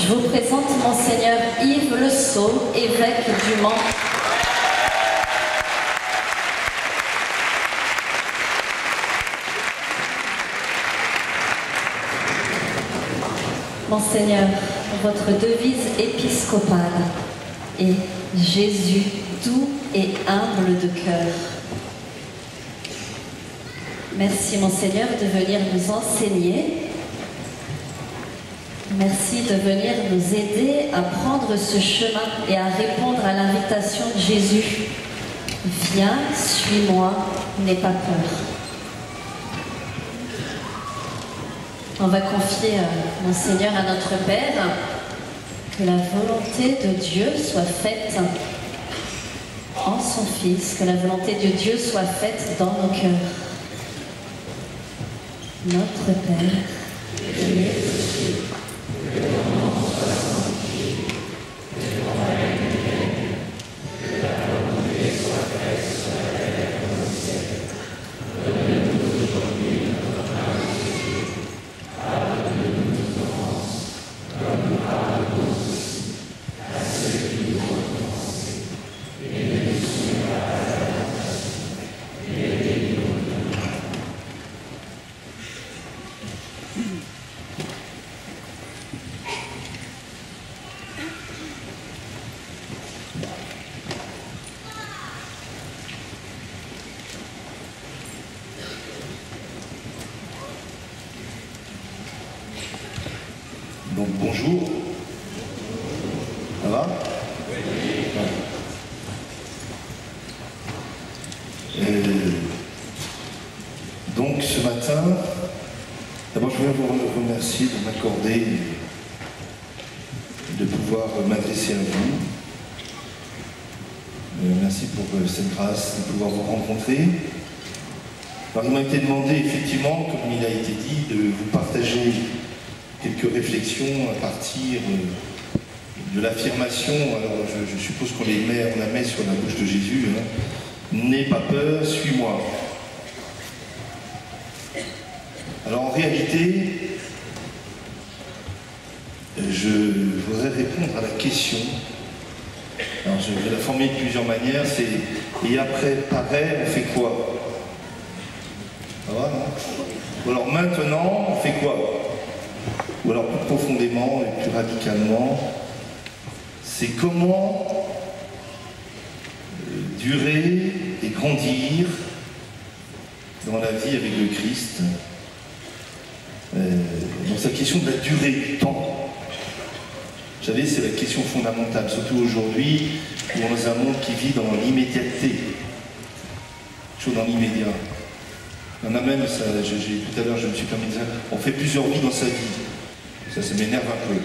Je vous présente Monseigneur Yves Le Sceau, évêque du Mans. Monseigneur, votre devise épiscopale est Jésus doux et humble de cœur. Merci Monseigneur de venir nous enseigner. Merci de venir nous aider à prendre ce chemin et à répondre à l'invitation de Jésus. Viens, suis-moi, n'aie pas peur. On va confier, Monseigneur, à notre Père, que la volonté de Dieu soit faite en son Fils, que la volonté de Dieu soit faite dans nos cœurs. Notre Père, qui es aux cieux, que ton nom soit sanctifié, que ton règne vienne, que ta volonté soit faite sur la terre comme au ciel. Donne-nous aujourd'hui notre pain quotidien. Pardonne-nous nos offenses, comme nous pardonnons aussi à ceux qui nous ont offensés. Et ne nous soumets pas à la tentation, mais délivre-nous du mal. Donc bonjour, ça va? Donc ce matin, d'abord je voudrais vous remercier de m'accorder de pouvoir m'adresser à vous. Merci pour cette grâce de pouvoir vous rencontrer. Alors il m'a été demandé effectivement, comme il a été dit, de vous partager quelques réflexions à partir de l'affirmation. Alors je suppose qu'on la met sur la bouche de Jésus. Hein. N'aie pas peur, suis-moi. Alors en réalité, je voudrais répondre à la question. Alors je vais la formuler de plusieurs manières. C'est et après pareil, on fait quoi? Ça va, non? Ou alors maintenant, on fait quoi? Ou alors plus profondément et plus radicalement, c'est comment durer et grandir dans la vie avec le Christ. Donc cette question de la durée du temps, vous savez, c'est la question fondamentale, surtout aujourd'hui, où on est dans un monde qui vit dans l'immédiateté, toujours dans l'immédiat. Il y en a même, tout à l'heure je me suis permis de dire, on fait plusieurs vies dans sa vie. Ça m'énerve un peu.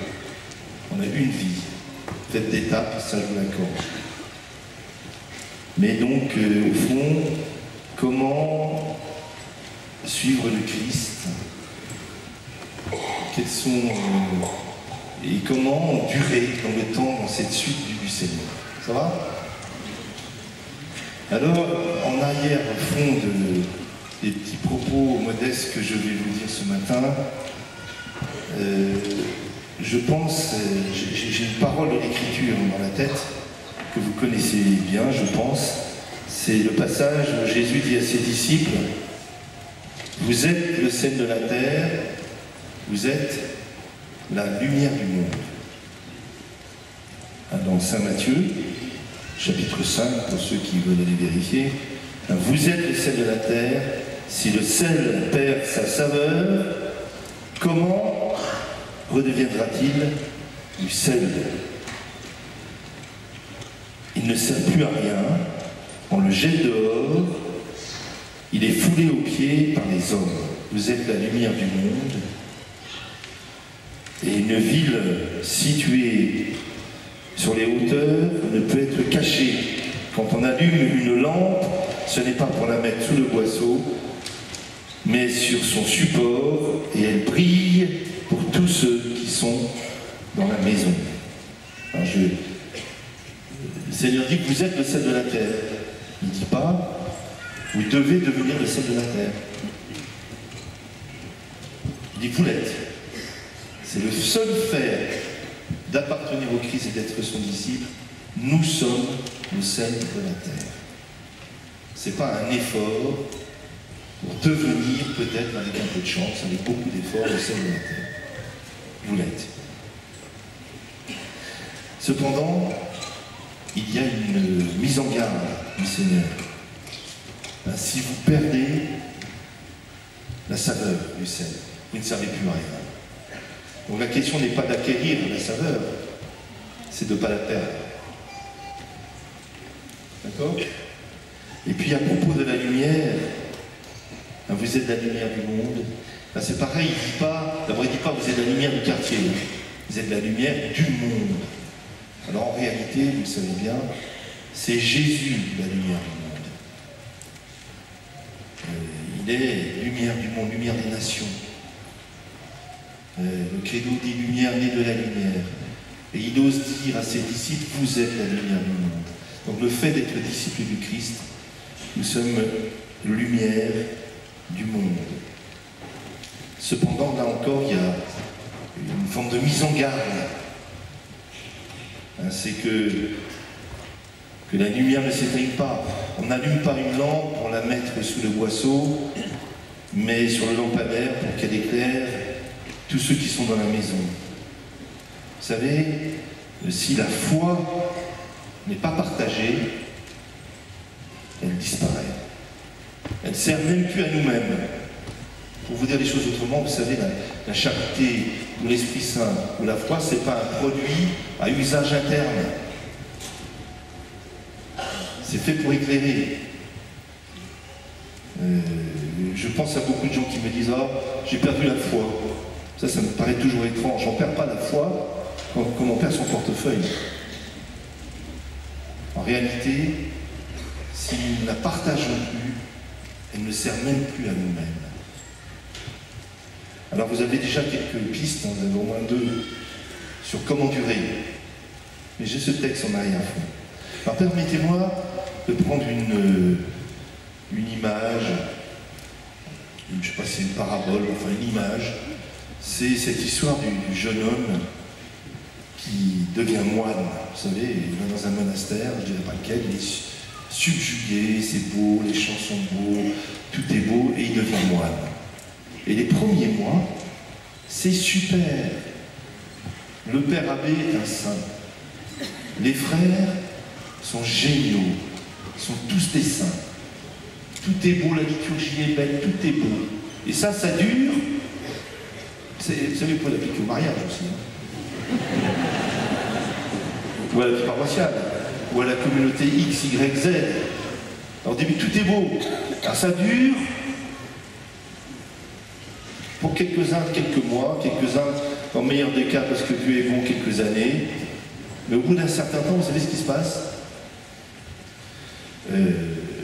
On a une vie, faite d'étapes, ça je vous l'accorde. Mais donc, au fond, comment suivre le Christ? Quels sont et comment durer dans le temps dans cette suite du Seigneur? Ça va? Alors, en arrière-fond des petits propos modestes que je vais vous dire ce matin, je pense, j'ai une parole de l'Écriture dans la tête, que vous connaissez bien, je pense. C'est le passage où Jésus dit à ses disciples, « Vous êtes le sel de la terre, vous êtes la lumière du monde. » Dans Saint Matthieu, chapitre 5, pour ceux qui veulent aller vérifier, « Vous êtes le sel de la terre, si le sel perd sa saveur, comment redeviendra-t-il du sel? Il ne sert plus à rien, on le jette dehors, il est foulé aux pieds par les hommes. Vous êtes la lumière du monde. Et une ville située sur les hauteurs ne peut être cachée. Quand on allume une lampe, ce n'est pas pour la mettre sous le boisseau, mais sur son support, et elle brille pour tous ceux qui sont dans la maison. Alors le Seigneur dit que vous êtes le sel de la terre. Il ne dit pas, vous devez devenir le sel de la terre. Il dit, vous l'êtes. C'est le seul fait d'appartenir au Christ et d'être son disciple, nous sommes le sel de la terre. Ce n'est pas un effort pour devenir, peut-être avec un peu de chance, avec beaucoup d'efforts, le sel de la terre. Vous l'êtes. Cependant, il y a une mise en garde du Seigneur. Si vous perdez la saveur du sel, vous ne servez plus à rien. Donc la question n'est pas d'acquérir la saveur, c'est de ne pas la perdre. D'accord? Et puis à propos de la lumière, vous êtes la lumière du monde. C'est pareil, d'abord il ne dit pas vous êtes la lumière du quartier, vous êtes la lumière du monde. Alors en réalité, vous le savez bien, c'est Jésus la lumière du monde. Il est lumière du monde, lumière des nations. Le credo dit lumière née de la lumière. Et il ose dire à ses disciples, vous êtes la lumière du monde. Donc le fait d'être disciple du Christ, nous sommes lumière du monde. Cependant, là encore, il y a une forme de mise en garde. C'est que la lumière ne s'éteigne pas. On n'allume pas une lampe pour la mettre sous le boisseau, mais sur le lampadaire pour qu'elle éclaire tous ceux qui sont dans la maison. Vous savez, si la foi n'est pas partagée, elle disparaît. Elle ne sert même plus à nous-mêmes. Pour vous dire les choses autrement, vous savez, la charité ou l'Esprit Saint ou la foi, ce n'est pas un produit à usage interne. C'est fait pour éclairer. Je pense à beaucoup de gens qui me disent « Ah, j'ai perdu la foi ». Ça me paraît toujours étrange. On ne perd pas la foi comme on perd son portefeuille. En réalité, si nous ne la partageons plus, elle ne sert même plus à nous-mêmes. Alors vous avez déjà quelques pistes, vous avez au moins 2, sur comment durer. Mais j'ai ce texte en arrière-fond. Alors permettez-moi de prendre une image, je ne sais pas si c'est une parabole, enfin une image. C'est cette histoire du jeune homme qui devient moine. Vous savez, il va dans un monastère, je ne dirais pas lequel, il est subjugué, c'est beau, les chants sont beaux, tout est beau, et il devient moine. Et les premiers mois, c'est super. Le père abbé est un saint. Les frères sont géniaux, sont tous des saints. Tout est beau, la liturgie est belle, tout est beau. Et ça dure. Vous savez, vous pouvez l'appliquer au mariage aussi. Ou à la vie paroissiale, ou à la communauté X, Y, Z. Alors au début, tout est beau. Alors ça dure. Pour quelques-uns, quelques mois, quelques-uns, en meilleur des cas, parce que Dieu est bon, quelques années. Mais au bout d'un certain temps, vous savez ce qui se passe?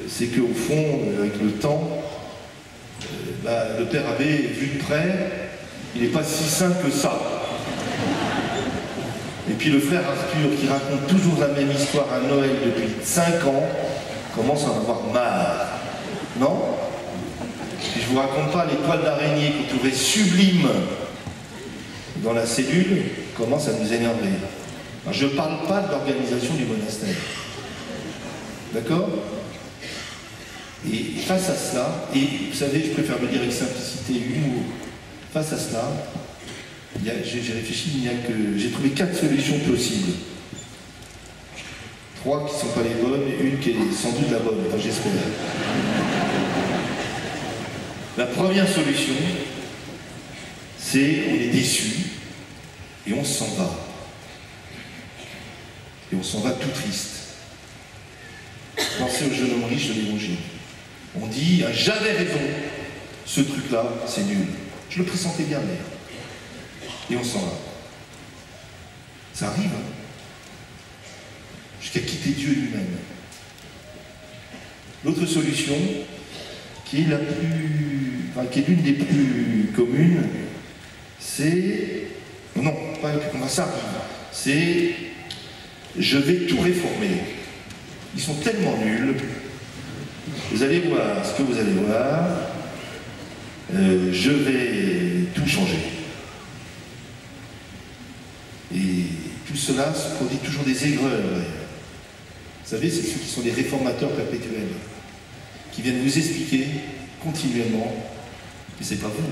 C'est qu'au fond, avec le temps, le père abbé, vu de près, il n'est pas si sain que ça. Et puis le frère Arthur, qui raconte toujours la même histoire à Noël depuis 5 ans, commence à en avoir marre. Non? Et je ne vous raconte pas les toiles d'araignée qu'on trouvait sublimes dans la cellule, commencent à nous énerver. Alors, je ne parle pas de l'organisation du monastère. D'accord? Et face à cela, et vous savez, je préfère le dire avec simplicité et humour, face à cela, j'ai réfléchi, j'ai trouvé 4 solutions possibles. 3 qui ne sont pas les bonnes et une qui est sans doute la bonne, enfin j'espère. La première solution, c'est on est déçu et on s'en va. Et on s'en va tout triste. Pensez au jeune homme riche de l'Évangile. On dit, j'avais raison, ce truc-là, c'est nul. Je le pressentais bien, mais... Et on s'en va. Ça arrive, hein, jusqu'à quitter Dieu lui-même. L'autre solution, qui est qui est l'une des plus communes, c'est... Non, pas la plus commune, ça arrive. C'est... Je vais tout réformer. Ils sont tellement nuls. Vous allez voir ce que vous allez voir. Je vais tout changer. Et cela se produit toujours des aigreurs d'ailleurs. Vous savez, c'est ceux qui sont des réformateurs perpétuels, qui viennent vous expliquer continuellement, mais c'est pas vous,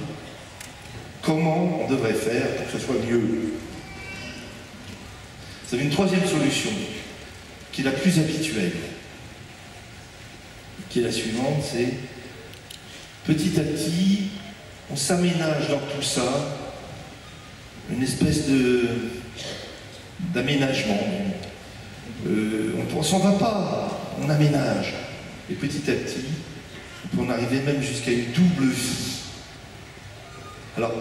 comment on devrait faire pour que ce soit mieux. Vous avez une troisième solution, qui est la plus habituelle, qui est la suivante, c'est petit à petit, on s'aménage dans tout ça, une espèce d'aménagement. On ne s'en va pas, on aménage. Et petit à petit, on peut en arriver même jusqu'à une double vie. Alors,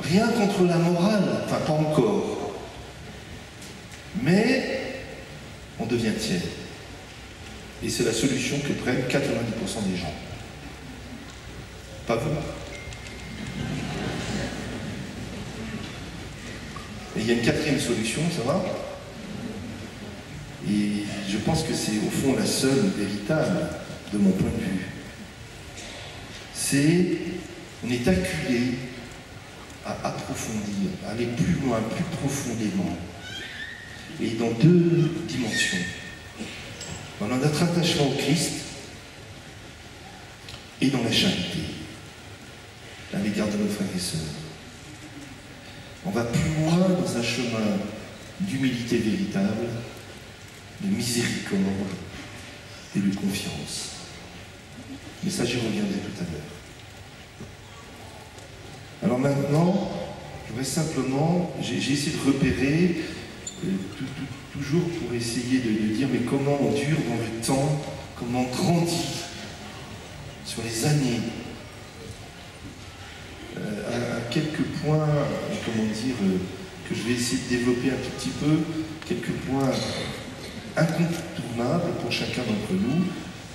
rien contre la morale, enfin pas encore. Mais on devient tiers. Et c'est la solution que prennent 90% des gens. Pas vous. Et il y a une quatrième solution, ça va? Et je pense que c'est au fond la seule véritable de mon point de vue. C'est, on est acculé à approfondir, à aller plus loin, plus profondément. Et dans deux dimensions. Dans notre attachement au Christ et dans la charité, à l'égard de nos frères et sœurs. On va plus loin dans un chemin d'humilité véritable, de miséricorde et de confiance. Mais ça, j'y reviendrai tout à l'heure. Alors maintenant, je voudrais simplement, j'ai essayé de repérer, toujours pour essayer de dire, mais comment on dure dans le temps, comment on grandit sur les années, à quelques points, comment dire, que je vais essayer de développer un tout petit peu, quelques points incontournables pour chacun d'entre nous.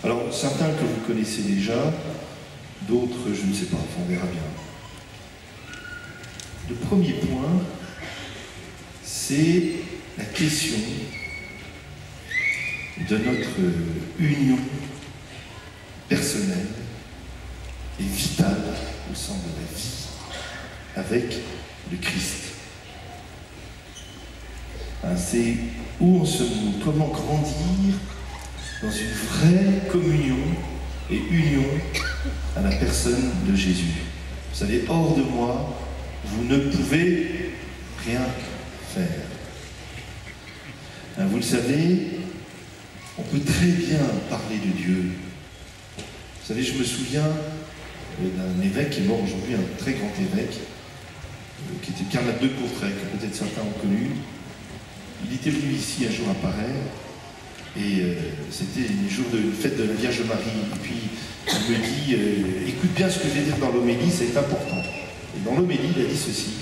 Alors, certains que vous connaissez déjà, d'autres, je ne sais pas, on verra bien. Le premier point, c'est la question de notre union personnelle et vitale au sein de la vie avec le Christ. C'est où on se trouve, comment grandir dans une vraie communion et union à la personne de Jésus. Vous savez, hors de moi, vous ne pouvez rien faire. Vous le savez, on peut très bien parler de Dieu. Vous savez, je me souviens d'un évêque qui est mort aujourd'hui, un très grand évêque, qui était Carnat de Courtrai, que peut-être certains ont connu. Il était venu ici un jour à Paray, et c'était le jour de une fête de la Vierge Marie. Et puis il me dit, écoute bien ce que je vais dire dans l'homélie, c'est important. Et dans l'homélie, il a dit ceci.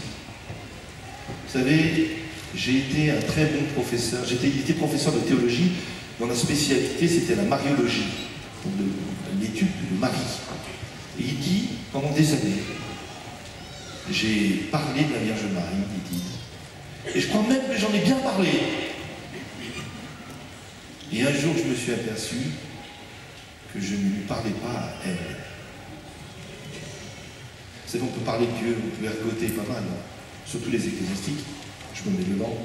Vous savez, j'ai été un très bon professeur, il était professeur de théologie, dont la spécialité c'était la mariologie, l'étude de Marie. Et il dit, pendant des années, j'ai parlé de la Vierge Marie, il dit, et je crois même que j'en ai bien parlé. Et un jour, je me suis aperçu que je ne lui parlais pas à elle. Vous savez, on peut parler de Dieu, on peut ergoter pas mal, hein, surtout les ecclésiastiques, je me mets dedans.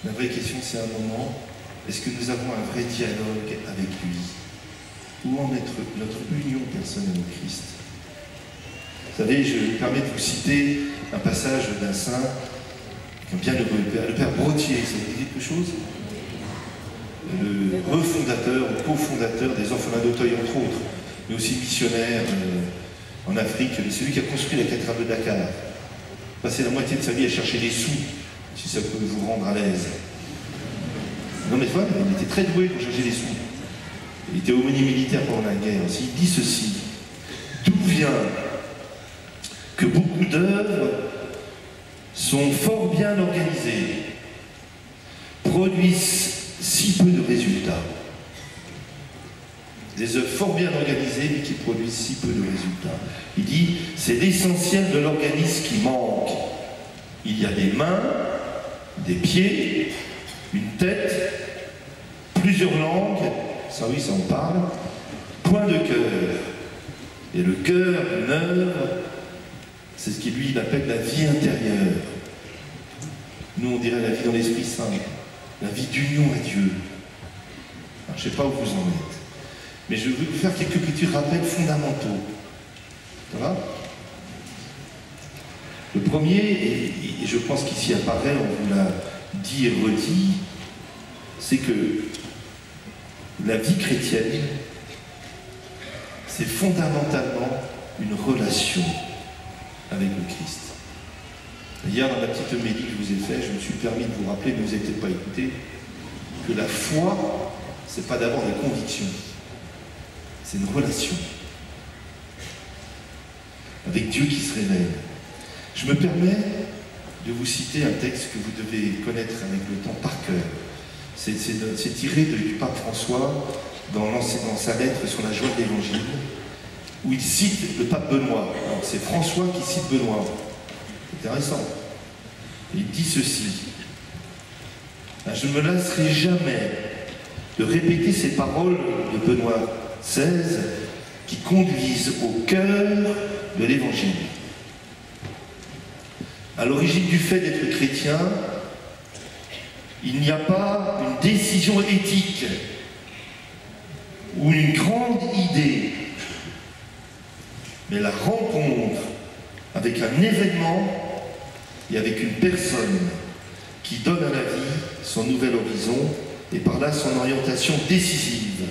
La vraie question, c'est un moment, est-ce que nous avons un vrai dialogue avec lui? Où en est notre union personnelle au Christ? Vous savez, je me permets de vous citer un passage d'un saint, un bienheureux, le Père Brottier, ça vous dit quelque chose? Le refondateur, ou cofondateur des orphelins d'Auteuil, entre autres, mais aussi missionnaire en Afrique, celui qui a construit la cathédrale de Dakar. Passé la moitié de sa vie à chercher des sous, si ça peut vous rendre à l'aise. Non mais voilà, il était très doué pour chercher des sous. Il était aumônier militaire pendant la guerre. Il dit ceci, d'où vient que beaucoup d'œuvres sont fort bien organisées, produisent si peu de résultats. Des œuvres fort bien organisées, mais qui produisent si peu de résultats. Il dit, c'est l'essentiel de l'organisme qui manque. Il y a des mains, des pieds, une tête, plusieurs langues, ça oui, ça on parle, point de cœur. Et le cœur, une œuvre, c'est ce qu'il lui appelle la vie intérieure. Nous, on dirait la vie dans l'Esprit Saint, la vie d'union à Dieu. Alors, je ne sais pas où vous en êtes, mais je vais vous faire quelques petits rappels fondamentaux. Ça va? Le premier, et je pense qu'ici apparaît, on vous l'a dit et redit, c'est que la vie chrétienne, c'est fondamentalement une relation avec le Christ. Hier, dans la petite homélie que je vous ai faite, je me suis permis de vous rappeler, mais vous n'avez peut-être pas écouté, que la foi, c'est pas d'abord des convictions, c'est une relation avec Dieu qui se révèle. Je me permets de vous citer un texte que vous devez connaître avec le temps par cœur. C'est tiré du pape François dans sa lettre sur la joie de l'Évangile, où il cite le pape Benoît. Alors c'est François qui cite Benoît. Intéressant. Il dit ceci: je ne me lasserai jamais de répéter ces paroles de Benoît XVI qui conduisent au cœur de l'Évangile. À l'origine du fait d'être chrétien, il n'y a pas une décision éthique ou une grande idée, mais la rencontre avec un événement et avec une personne qui donne à la vie son nouvel horizon et par là son orientation décisive.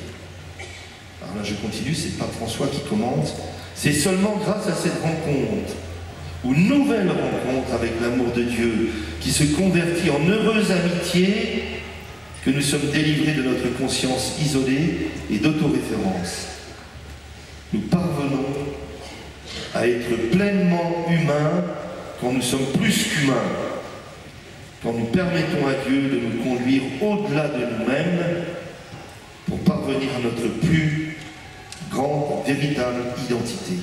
Alors là je continue, c'est Pape François qui commente: c'est seulement grâce à cette rencontre ou nouvelle rencontre avec l'amour de Dieu qui se convertit en heureuse amitié que nous sommes délivrés de notre conscience isolée et d'autoréférence. Nous parvenons à être pleinement humains quand nous sommes plus qu'humains, quand nous permettons à Dieu de nous conduire au-delà de nous-mêmes pour parvenir à notre plus grande, véritable identité.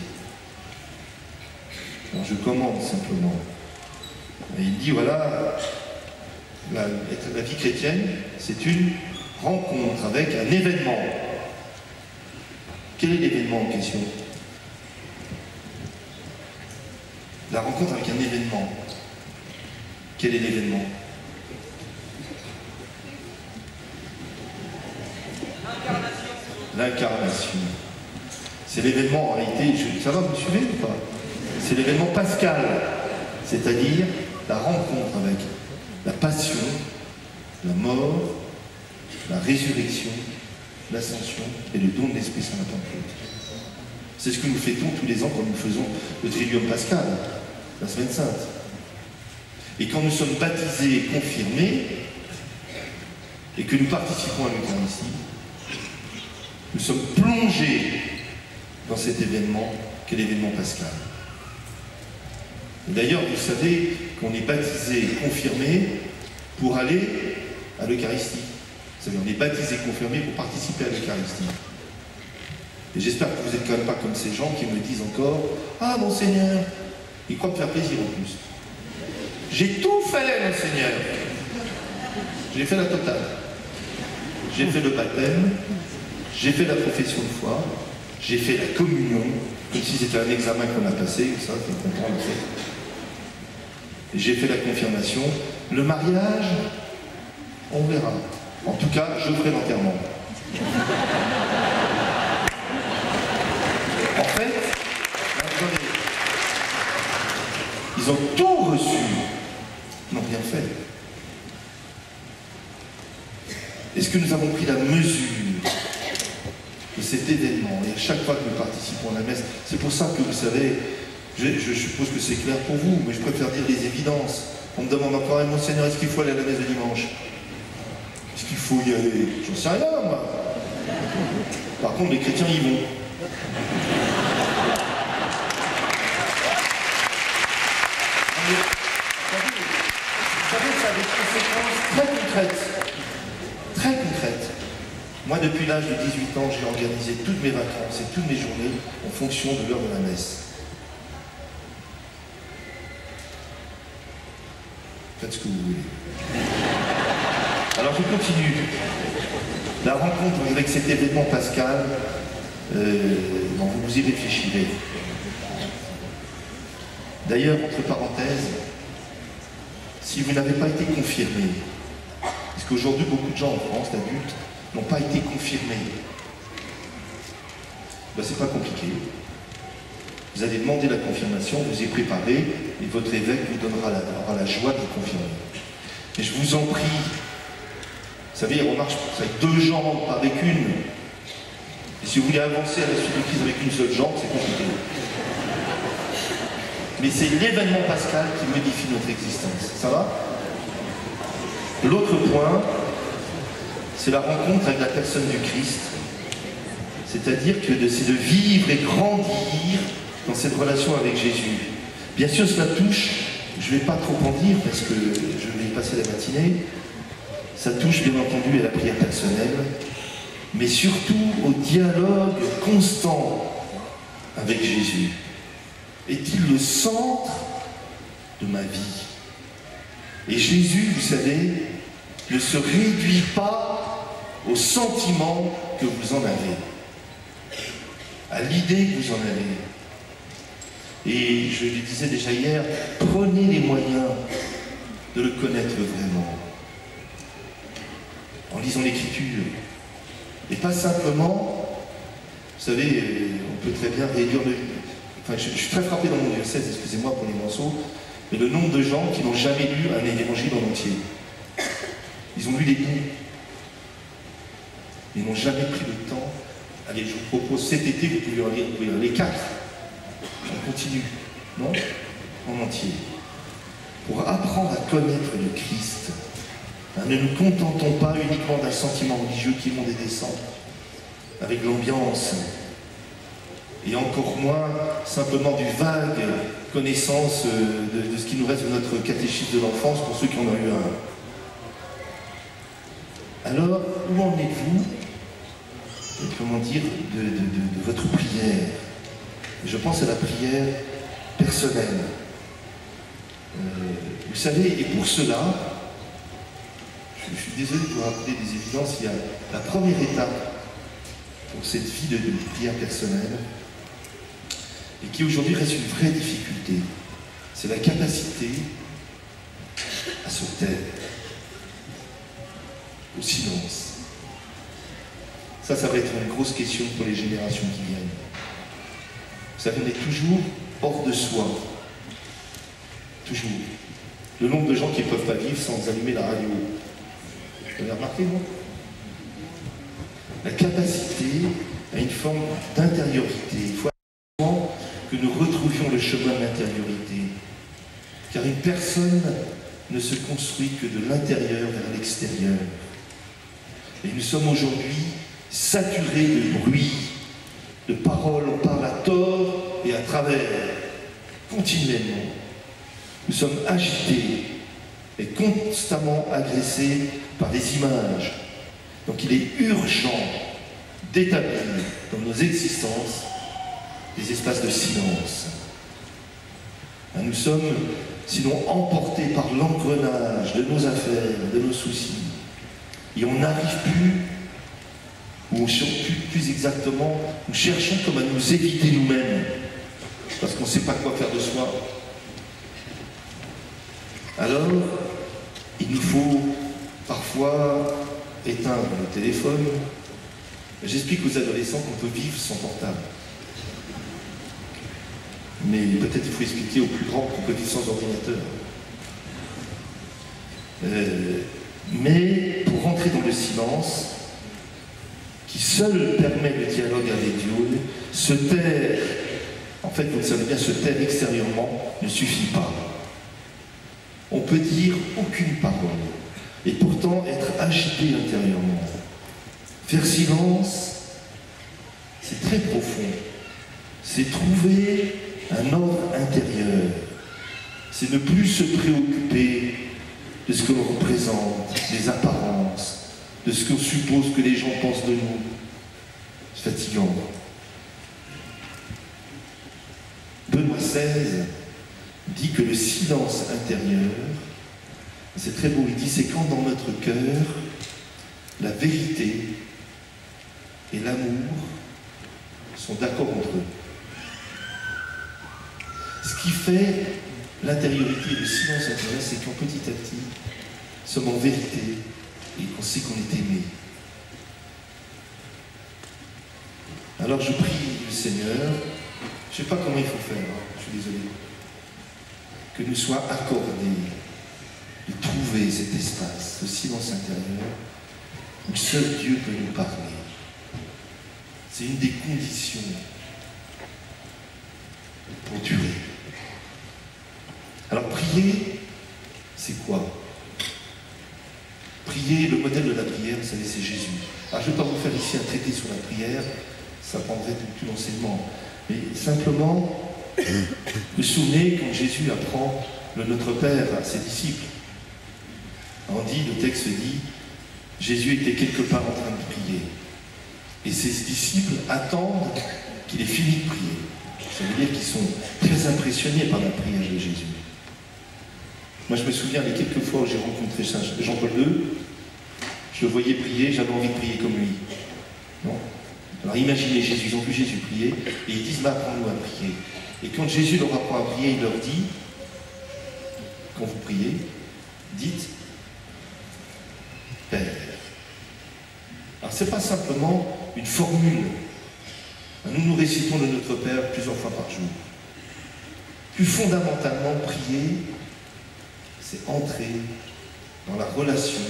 Alors je commande simplement. Et il dit, voilà, la vie chrétienne, c'est une rencontre avec un événement. Quel est l'événement en question? La rencontre avec un événement. Quel est l'événement? L'incarnation. C'est l'événement, en réalité, ça va, vous me suivez ou pas? C'est l'événement pascal, c'est-à-dire la rencontre avec la passion, la mort, la résurrection, l'ascension et le don de l'Esprit Saint à la Pentecôte. C'est ce que nous fêtons tous les ans quand nous faisons le Triduum pascal, la Semaine Sainte. Et quand nous sommes baptisés et confirmés, et que nous participons à l'Eucharistie, nous sommes plongés dans cet événement qu'est l'événement pascal. D'ailleurs, vous savez qu'on est baptisé et confirmé pour aller à l'Eucharistie. Vous savez, on est baptisé et confirmé pour participer à l'Eucharistie. Et j'espère que vous n'êtes quand même pas comme ces gens qui me disent encore « Ah, Monseigneur !» Ils croient me faire plaisir en plus. J'ai tout fait, Monseigneur. J'ai fait la totale. J'ai fait le baptême, j'ai fait la profession de foi, j'ai fait la communion, comme si c'était un examen qu'on a passé, ça, t'es content de le faire. J'ai fait la confirmation. Le mariage, on verra. En tout cas, je ferai l'enterrement. En fait, attendez, ils ont tout reçu, ils n'ont rien fait. Est-ce que nous avons pris la mesure de cet événement? Et à chaque fois que nous participons à la messe, c'est pour ça que vous savez, je suppose que c'est clair pour vous, mais je préfère dire les évidences. On me demande encore, Monseigneur, est-ce qu'il faut aller à la messe de dimanche? Est-ce qu'il faut y aller? J'en sais rien, moi. Par contre, les chrétiens y vont. Vous savez, ça a des conséquences très concrètes. Très concrètes. Moi, depuis l'âge de 18 ans, j'ai organisé toutes mes vacances et toutes mes journées en fonction de l'heure de la messe. Faites ce que vous voulez. Alors je continue. La rencontre avec cet événement pascal, vous y réfléchirez. D'ailleurs, entre parenthèses, si vous n'avez pas été confirmé, parce qu'aujourd'hui, beaucoup de gens en France, d'adultes, n'ont pas été confirmés, ben, c'est pas compliqué. Vous allez demander la confirmation, vous y préparez, et votre évêque vous aura la joie de vous confirmer. Et je vous en prie, vous savez, on marche avec deux jambes, pas avec une. Et si vous voulez avancer à la suite du Christ avec une seule jambe, c'est compliqué. Mais c'est l'événement pascal qui modifie notre existence. Ça va? L'autre point, c'est la rencontre avec la personne du Christ. C'est-à-dire que c'est de vivre et grandir dans cette relation avec Jésus. Bien sûr, cela touche, je ne vais pas trop en dire parce que je vais y passer la matinée, ça touche bien entendu à la prière personnelle, mais surtout au dialogue constant avec Jésus. Est-il le centre de ma vie? Et Jésus, vous savez, ne se réduit pas au sentiment que vous en avez, à l'idée que vous en avez. Et je lui disais déjà hier, prenez les moyens de le connaître vraiment, en lisant l'Écriture. Et pas simplement, vous savez, on peut très bien réduire le... Enfin, je suis très frappé dans mon diocèse, excusez-moi pour les morceaux, mais le nombre de gens qui n'ont jamais lu un évangile en entier. Ils ont lu les bouts. Ils n'ont jamais pris le temps. Allez, je vous propose cet été, vous pouvez en lire les 4. On continue, non? En entier. Pour apprendre à connaître le Christ, ne nous contentons pas uniquement d'un sentiment religieux qui monte et descend, avec l'ambiance, et encore moins simplement du vague connaissance de ce qui nous reste de notre catéchisme de l'enfance, pour ceux qui en ont eu un. Alors, où en êtes-vous, comment dire, de votre prière? Je pense à la prière personnelle. Vous savez, et pour cela, je suis désolé de vous rappeler des évidences, il y a la première étape pour cette vie de prière personnelle, et qui aujourd'hui reste une vraie difficulté. C'est la capacité à se taire, au silence. Ça va être une grosse question pour les générations qui viennent. Vous savez, on est toujours hors de soi. Toujours. Le nombre de gens qui ne peuvent pas vivre sans allumer la radio. Vous avez remarqué, non? La capacité à une forme d'intériorité. Il faut absolument que nous retrouvions le chemin de l'intériorité. Car une personne ne se construit que de l'intérieur vers l'extérieur. Et nous sommes aujourd'hui saturés de bruit, de paroles, on parle à tort et à travers, continuellement. Nous sommes agités et constamment agressés par des images. Donc il est urgent d'établir dans nos existences des espaces de silence. Nous sommes sinon emportés par l'engrenage de nos affaires, de nos soucis. Et on n'arrive plus, ou plus exactement, nous cherchons comme à nous éviter nous-mêmes, parce qu'on ne sait pas quoi faire de soi. Alors, il nous faut parfois éteindre le téléphone. J'explique aux adolescents qu'on peut vivre sans portable. Mais peut-être il faut expliquer aux plus grands qu'on peut vivre sans ordinateur. Mais pour rentrer dans le silence, qui seul permet le dialogue avec Dieu, se taire, en fait vous le savez bien, se taire extérieurement ne suffit pas. On peut dire aucune parole, et pourtant être agité intérieurement. Faire silence, c'est très profond. C'est trouver un ordre intérieur. C'est ne plus se préoccuper de ce que l'on représente, des apparences, de ce qu'on suppose que les gens pensent de nous. C'est fatigant. Benoît XVI dit que le silence intérieur, c'est très beau, il dit c'est quand dans notre cœur, la vérité et l'amour sont d'accord entre eux. Ce qui fait l'intériorité, le silence intérieur, c'est quand petit à petit, nous sommes en vérité et qu'on sait qu'on est aimé. Alors je prie le Seigneur, je ne sais pas comment il faut faire, hein, je suis désolé, que nous soit accordé de trouver cet espace, ce silence intérieur, où seul Dieu peut nous parler. C'est une des conditions pour durer. Alors prier, c'est quoi? Prier, le modèle de la prière, vous savez, c'est Jésus. Alors je ne vais pas vous faire ici un traité sur la prière, ça prendrait tout l'enseignement. Mais simplement, vous vous souvenez quand Jésus apprend le Notre Père à ses disciples. On dit, le texte dit, Jésus était quelque part en train de prier. Et ses disciples attendent qu'il ait fini de prier. Ça veut dire qu'ils sont très impressionnés par la prière de Jésus. Moi, je me souviens les quelques fois où j'ai rencontré Jean-Paul II, je le voyais prier, j'avais envie de prier comme lui. Non? Alors imaginez Jésus, ils ont vu Jésus prier, et ils disent, apprends-nous à prier. Et quand Jésus leur apprend à prier, il leur dit, quand vous priez, dites, Père. Alors ce n'est pas simplement une formule. Nous nous récitons le Notre Père plusieurs fois par jour. Plus fondamentalement, prier, c'est entrer dans la relation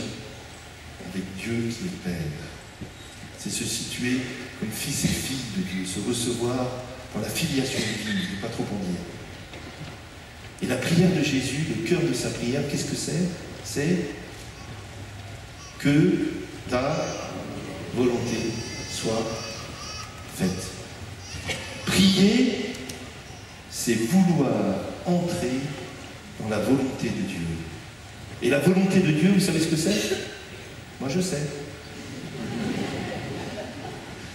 avec Dieu qui est Père. C'est se situer comme fils et fille de Dieu, se recevoir dans la filiation divine, je ne vais pas trop en dire. Et la prière de Jésus, le cœur de sa prière, qu'est-ce que c'est? C'est que ta volonté soit faite. Prier, c'est vouloir entrer dans la volonté de Dieu. Et la volonté de Dieu, vous savez ce que c'est? Moi je sais.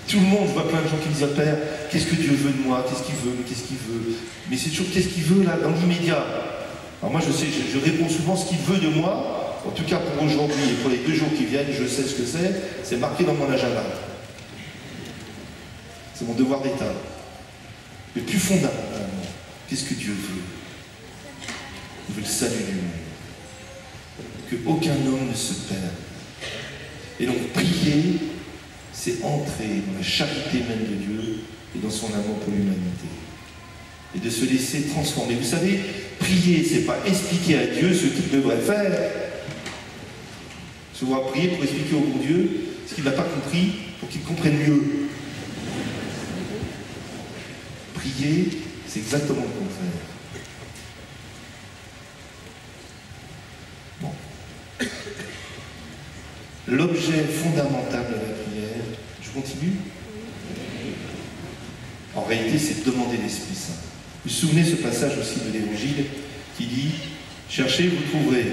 Tout le monde, je vois plein de gens qui disent, Père, qu'est-ce que Dieu veut de moi? Qu'est-ce qu'il veut? Qu'est-ce qu'il veut? Mais c'est toujours qu'est-ce qu'il veut là, dans l'immédiat. Alors moi je sais, je réponds souvent ce qu'il veut de moi, en tout cas pour aujourd'hui et pour les 2 jours qui viennent, je sais ce que c'est marqué dans mon agenda. C'est mon devoir d'État. Mais plus fondamentalement, qu'est-ce que Dieu veut? Il veut le salut du monde. Que aucun homme ne se perde. Et donc prier, c'est entrer dans la charité même de Dieu et dans son amour pour l'humanité. Et de se laisser transformer. Vous savez, prier, c'est pas expliquer à Dieu ce qu'il devrait faire. Se voir prier pour expliquer au bon Dieu ce qu'il n'a pas compris pour qu'il comprenne mieux. Prier, c'est exactement le contraire. Bon. L'objet fondamental de la prière, je continue? En réalité, c'est de demander l'Esprit Saint. Vous vous souvenez ce passage aussi de l'Évangile qui dit « Cherchez, vous trouverez.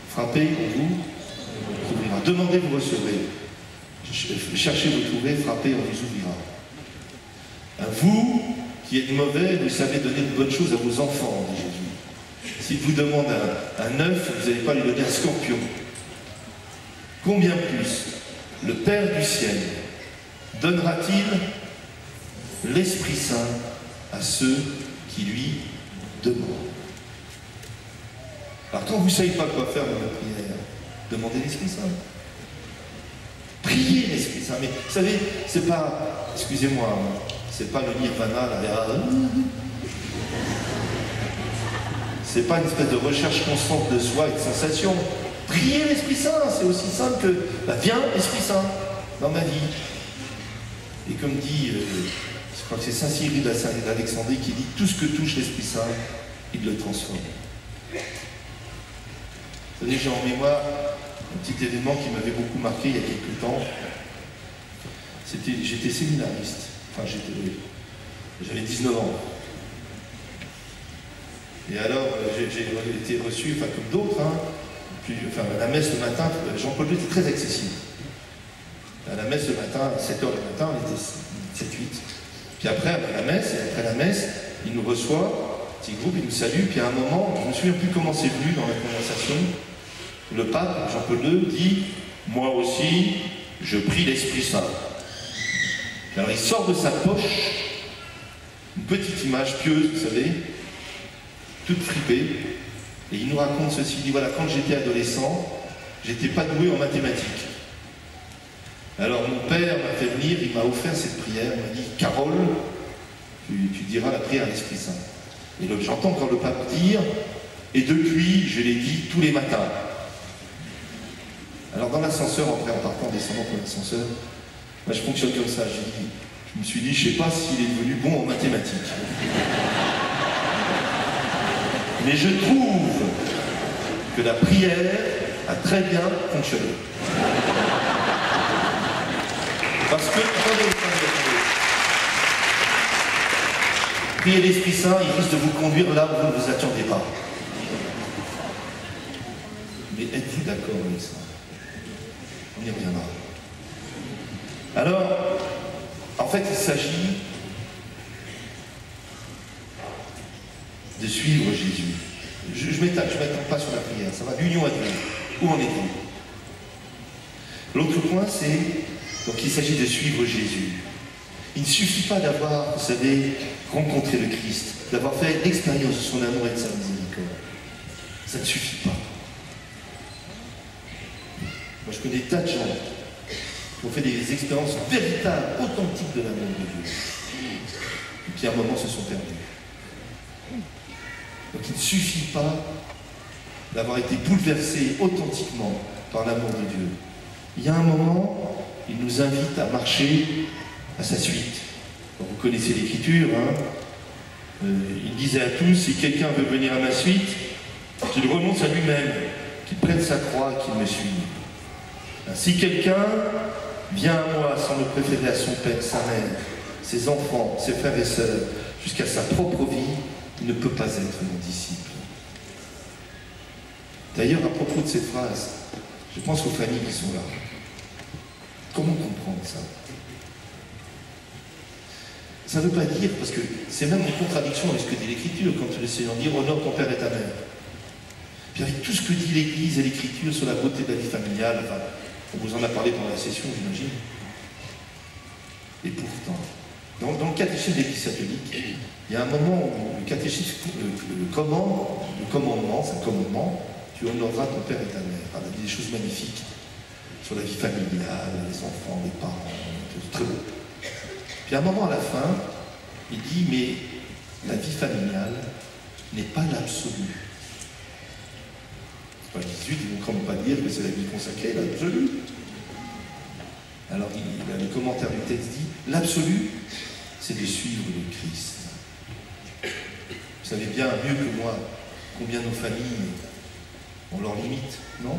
Frappez, on vous ouvrira. Demandez, vous recevrez. Cherchez, vous trouverez. Frappez, on vous ouvrira. » Vous qui êtes mauvais, vous savez donner de bonnes choses à vos enfants, dit Jésus. S'il vous demande un œuf, vous n'allez pas lui donner un scorpion. Combien plus le Père du ciel donnera-t-il l'Esprit Saint à ceux qui lui demandent? Alors quand vous ne savez pas quoi faire dans la prière, demandez l'Esprit Saint. Priez l'Esprit Saint. Mais vous savez, c'est pas, excusez-moi, c'est pas le nirvana, c'est pas une espèce de recherche constante de soi et de sensation. Priez l'Esprit Saint, c'est aussi simple que viens l'Esprit Saint dans ma vie. Et comme dit, je crois que c'est Saint Cyril d'Alexandrie qui dit tout ce que touche l'Esprit Saint, il le transforme. Vous savez, j'ai en mémoire un petit événement qui m'avait beaucoup marqué il y a quelques temps. J'étais séminariste, enfin j'avais 19 ans. Et alors j'ai été reçu, enfin comme d'autres, hein, à la messe le matin, Jean-Paul II était très accessible. À la messe le matin, à 7h du matin, on était 7-8. Puis après la messe, il nous reçoit, petit groupe, il nous salue, puis à un moment, je ne me souviens plus comment c'est venu dans la conversation, le pape, Jean-Paul II, dit « Moi aussi, je prie l'Esprit Saint ». Alors il sort de sa poche une petite image pieuse, vous savez, toute fripée. Et il nous raconte ceci, il dit voilà, quand j'étais adolescent, j'étais pas doué en mathématiques. Alors mon père m'a fait venir, il m'a offert cette prière, il m'a dit Carole, tu diras la prière à l'Esprit Saint. Et donc j'entends encore le pape dire, et depuis je l'ai dit tous les matins. Alors dans l'ascenseur, en partant, en descendant pour l'ascenseur, moi, je fonctionne comme ça, je me suis dit, je ne sais pas s'il est devenu bon en mathématiques. Mais je trouve que la prière a très bien fonctionné. Parce que, prier l'Esprit Saint, il risque de vous conduire là où vous ne vous attendez pas. Mais êtes-vous d'accord avec ça? On y reviendra. Alors, en fait, il s'agit de suivre Jésus. Je ne m'étends pas sur la prière, ça va d'union à Dieu. Où en êtes-vous? L'autre point, c'est donc il s'agit de suivre Jésus. Il ne suffit pas d'avoir, vous savez, rencontré le Christ, d'avoir fait l'expérience de son amour et de sa miséricorde. Ça ne suffit pas. Moi, je connais des tas de gens qui ont fait des expériences véritables, authentiques de l'amour de Dieu. Et puis à un moment se sont perdus. Donc il ne suffit pas d'avoir été bouleversé authentiquement par l'amour de Dieu. Il y a un moment, il nous invite à marcher à sa suite. Donc, vous connaissez l'Écriture, hein, il disait à tous, si quelqu'un veut venir à ma suite, qu'il renonce à lui-même, qu'il prenne sa croix et qu'il me suive. Si quelqu'un vient à moi sans me préférer à son père, sa mère, ses enfants, ses frères et sœurs, jusqu'à sa propre vie, il ne peut pas être mon disciple. D'ailleurs, à propos de cette phrase, je pense aux familles qui sont là. Comment comprendre ça? Ça ne veut pas dire, parce que c'est même en contradiction avec ce que dit l'Écriture, quand le Seigneur dit « honore ton père et ta mère ». Puis avec tout ce que dit l'Église et l'Écriture sur la beauté de la vie familiale, enfin, on vous en a parlé pendant la session, j'imagine. Et pourtant, dans le catéchisme de l'Église catholique, il y a un moment où le catéchisme commandement, c'est un commandement, tu honoreras ton père et ta mère. Enfin, il y a des choses magnifiques sur la vie familiale, les enfants, les parents, c'est très beau. Puis à un moment à la fin, il dit, mais la vie familiale n'est pas l'absolu. Page 18, ils ne vont quand même pas dire que c'est la vie consacrée, l'absolu. Alors le commentaire du texte dit, l'absolu, c'est de suivre le Christ. Vous savez bien, mieux que moi, combien nos familles ont leurs limites, non?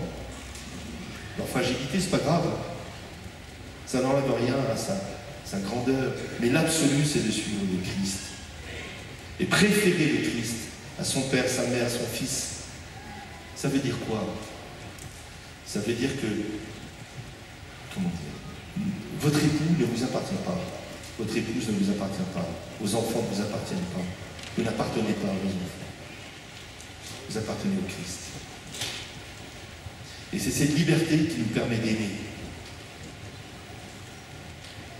Leur fragilité, c'est pas grave. Ça n'enlève rien à sa grandeur. Mais l'absolu, c'est de suivre le Christ. Et préférer le Christ à son père, sa mère, son fils. Ça veut dire quoi? Ça veut dire que, comment dire, votre époux ne vous appartient pas. Votre épouse ne vous appartient pas. Vos enfants ne vous appartiennent pas. Vous n'appartenez pas à vos enfants. Vous appartenez au Christ. Et c'est cette liberté qui nous permet d'aimer.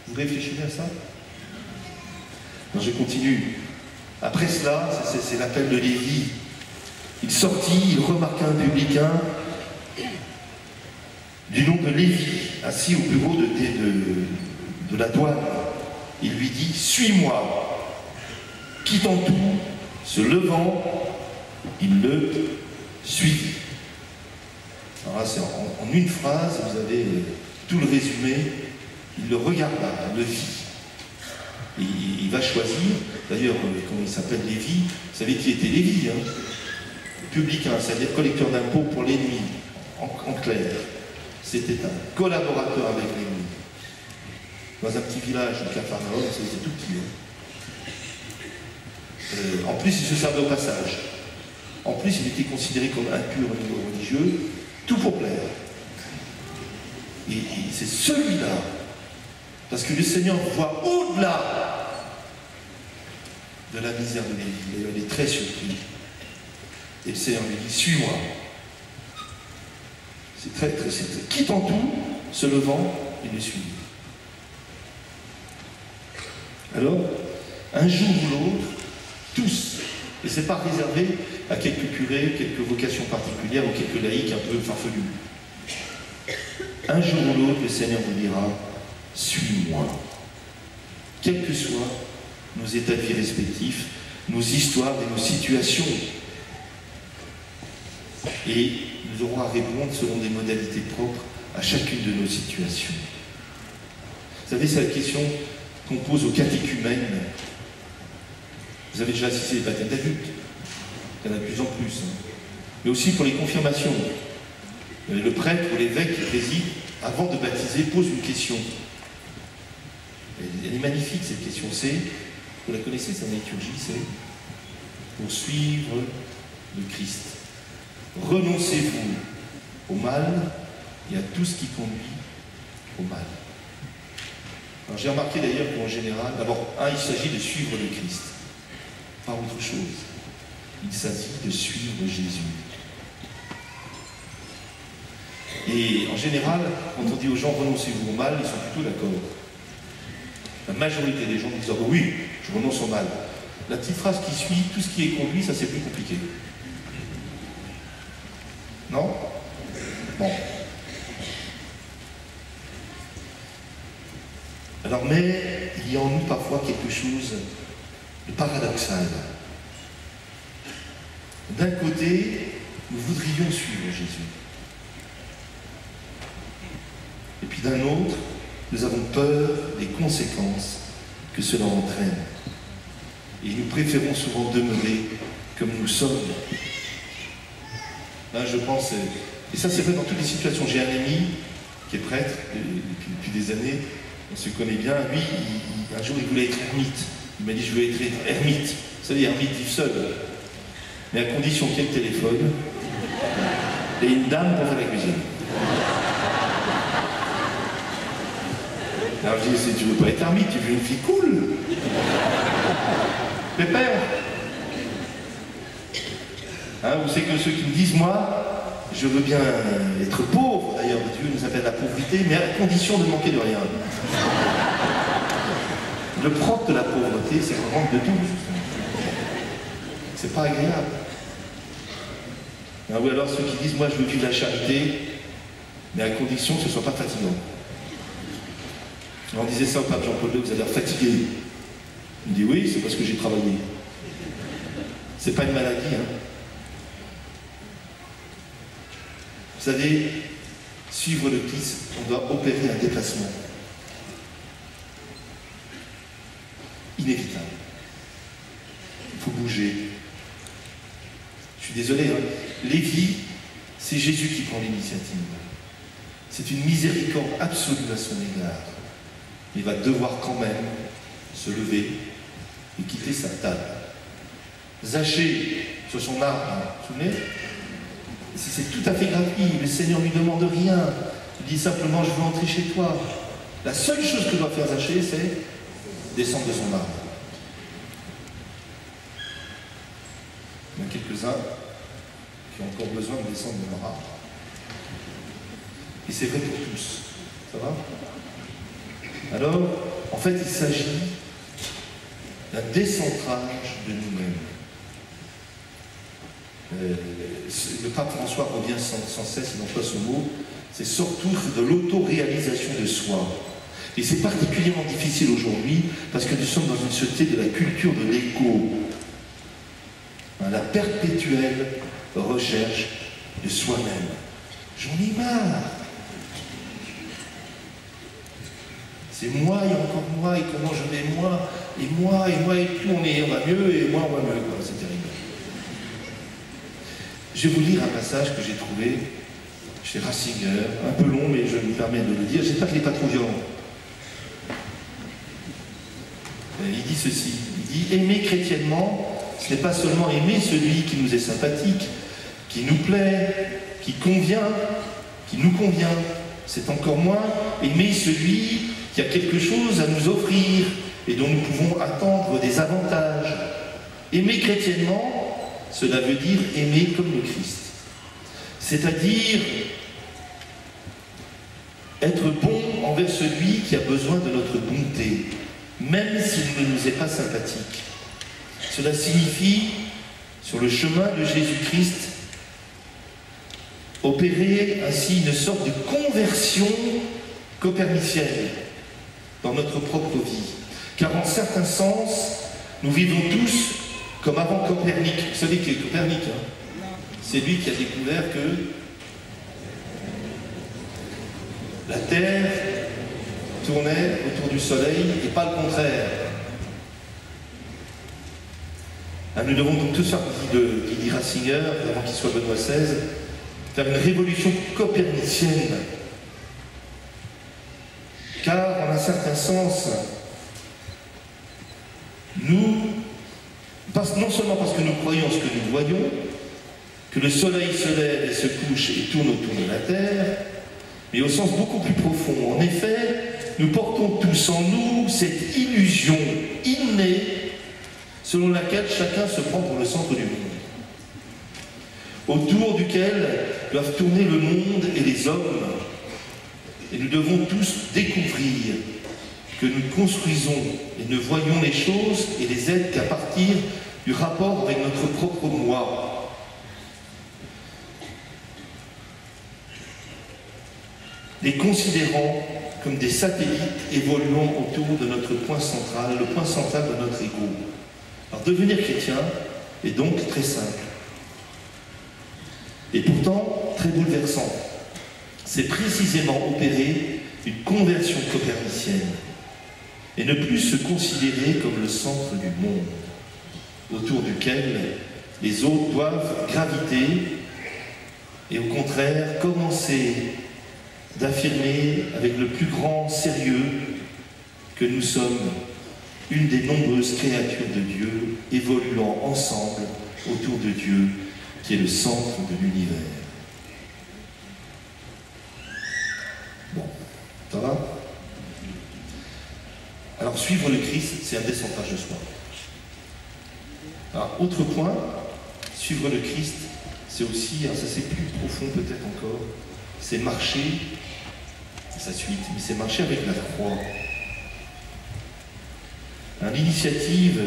Vous réfléchissez à ça? Alors je continue. Après cela, c'est l'appel de Lévi. Il sortit, il remarqua un publicain du nom de Lévi, assis au bureau de la douane. Il lui dit, suis-moi. Quittant tout, se levant, il le suivit. Alors là, c'est en une phrase, vous avez tout le résumé. Il le regarda, le vit. Et il va choisir, d'ailleurs, comment il s'appelle, Lévi. Vous savez qui était Lévi, hein? Publicain, c'est-à-dire collecteur d'impôts pour l'ennemi, en clair. C'était un collaborateur avec l'ennemi. Dans un petit village de Capharnaüm, c'était tout petit. Hein. En plus, il se servait au passage. En plus, il était considéré comme impur au niveau religieux, tout pour plaire. Et c'est celui-là, parce que le Seigneur voit au-delà de la misère de Lévi. D'ailleurs, il est très surpris. Et le Seigneur lui dit, suis-moi. C'est très, quittant tout, se levant, il le suit. Alors, un jour ou l'autre, tous Et ce n'est pas réservé à quelques curés, quelques vocations particulières ou quelques laïcs un peu farfelus. Un jour ou l'autre, le Seigneur vous dira « Suis-moi ». Quels que soient nos états de vie respectifs, nos histoires et nos situations. Et nous aurons à répondre selon des modalités propres à chacune de nos situations. Vous savez, c'est la question qu'on pose aux catéchumènes. Vous avez déjà assisté aux baptêmes d'adultes. Il y en a de plus en plus. Mais aussi pour les confirmations. Le prêtre ou l'évêque qui préside, avant de baptiser, pose une question. Elle est magnifique, cette question. C'est, vous la connaissez, sa liturgie, c'est pour suivre le Christ. Renoncez-vous au mal et à tout ce qui conduit au mal. Alors j'ai remarqué d'ailleurs qu'en général, d'abord, il s'agit de suivre le Christ, pas autre chose. Il s'agit de suivre Jésus. Et en général, quand on dit aux gens renoncez-vous au mal, ils sont plutôt d'accord. La majorité des gens disent oh, oui, je renonce au mal. La petite phrase qui suit, tout ce qui est conduit, ça c'est plus compliqué. Non? Bon. Alors, mais il y a en nous parfois quelque chose de paradoxal. D'un côté, nous voudrions suivre Jésus. Et puis d'un autre, nous avons peur des conséquences que cela entraîne. Et nous préférons souvent demeurer comme nous sommes. Là, je pense, et ça c'est vrai dans toutes les situations. J'ai un ami qui est prêtre depuis des années, on se connaît bien. Lui, un jour, il voulait être ermite. Il m'a dit, je veux être ermite. Vous savez, ermite vivent seul. Mais à condition qu'il y ait le téléphone et une dame pour faire la cuisine. Alors je dis, tu veux pas être ermite, tu veux une fille cool. Pépère. Hein, vous savez que ceux qui me disent, moi, je veux bien être pauvre, d'ailleurs Dieu nous appelle la pauvreté, mais à condition de manquer de rien. Le propre de la pauvreté, c'est qu'on manque de tout, justement. C'est pas agréable. Hein, ou alors ceux qui disent, moi je veux vivre la charité, mais à condition que ce ne soit pas fatigant. On disait ça au pape Jean-Paul II, vous allez l'air fatigué. Il dit oui, c'est parce que j'ai travaillé. C'est pas une maladie, hein. Vous savez, suivre le Christ, on doit opérer un déplacement. Inévitable. Il faut bouger. Je suis désolé, hein. Lévi, c'est Jésus qui prend l'initiative. C'est une miséricorde absolue à son égard. Il va devoir quand même se lever et quitter sa table. Zachée sur son arbre, vous vous souvenez? C'est tout à fait gratuit, le Seigneur ne lui demande rien. Il dit simplement, je veux entrer chez toi. La seule chose que doit faire Zachée, c'est descendre de son arbre. Il y en a quelques-uns qui ont encore besoin de descendre de leur arbre. Et c'est vrai pour tous. Ça va? Alors, en fait, il s'agit d'un décentrage de nous-mêmes. Le pape François revient sans cesse, il emploie ce mot, c'est surtout de l'autoréalisation de soi. Et c'est particulièrement difficile aujourd'hui parce que nous sommes dans une société de la culture de l'égo. La perpétuelle recherche de soi-même. J'en ai marre. C'est moi et encore moi, et comment je vais moi, et plus on va mieux, et moi on va mieux, quoi. C'est terrible. Je vais vous lire un passage que j'ai trouvé chez Ratzinger, un peu long, mais je me permets de le dire, j'espère qu'il n'est pas trop violent. Il dit ceci, il dit « Aimer chrétiennement, ce n'est pas seulement aimer celui qui nous est sympathique, qui nous plaît, qui nous convient, c'est encore moins aimer celui qui a quelque chose à nous offrir et dont nous pouvons attendre des avantages. Aimer chrétiennement, cela veut dire aimer comme le Christ. C'est-à-dire être bon envers celui qui a besoin de notre bonté, même s'il ne nous est pas sympathique. Cela signifie sur le chemin de Jésus-Christ, opérer ainsi une sorte de conversion copernicienne dans notre propre vie. Car en certains sens, nous vivons tous comme avant Copernic. Vous savez qui est Copernic, hein? C'est lui qui a découvert que la Terre tournait autour du Soleil et pas le contraire. Nous devons donc tous faire, qui dit Ratzinger, avant qu'il soit Benoît XVI, faire une révolution copernicienne. Car, en un certain sens, nous, non seulement parce que nous croyons ce que nous voyons, que le soleil se lève et se couche et tourne autour de la Terre, mais au sens beaucoup plus profond. En effet, nous portons tous en nous cette illusion innée selon laquelle chacun se prend pour le centre du monde, autour duquel doivent tourner le monde et les hommes. Et nous devons tous découvrir que nous construisons et ne voyons les choses et les êtres qu'à partir du rapport avec notre propre moi. Les considérant comme des satellites évoluant autour de notre point central, le point central de notre ego. Alors devenir chrétien est donc très simple. Et pourtant très bouleversant. C'est précisément opérer une conversion copernicienne et ne plus se considérer comme le centre du monde, autour duquel les autres doivent graviter, et au contraire commencer d'affirmer avec le plus grand sérieux que nous sommes une des nombreuses créatures de Dieu évoluant ensemble autour de Dieu qui est le centre de l'univers. Bon, ça va? Alors suivre le Christ, c'est un descentage de soi. Alors, autre point, suivre le Christ, c'est aussi, alors ça c'est plus profond peut-être encore, c'est marcher, sa suite, mais c'est marcher avec la croix. L'initiative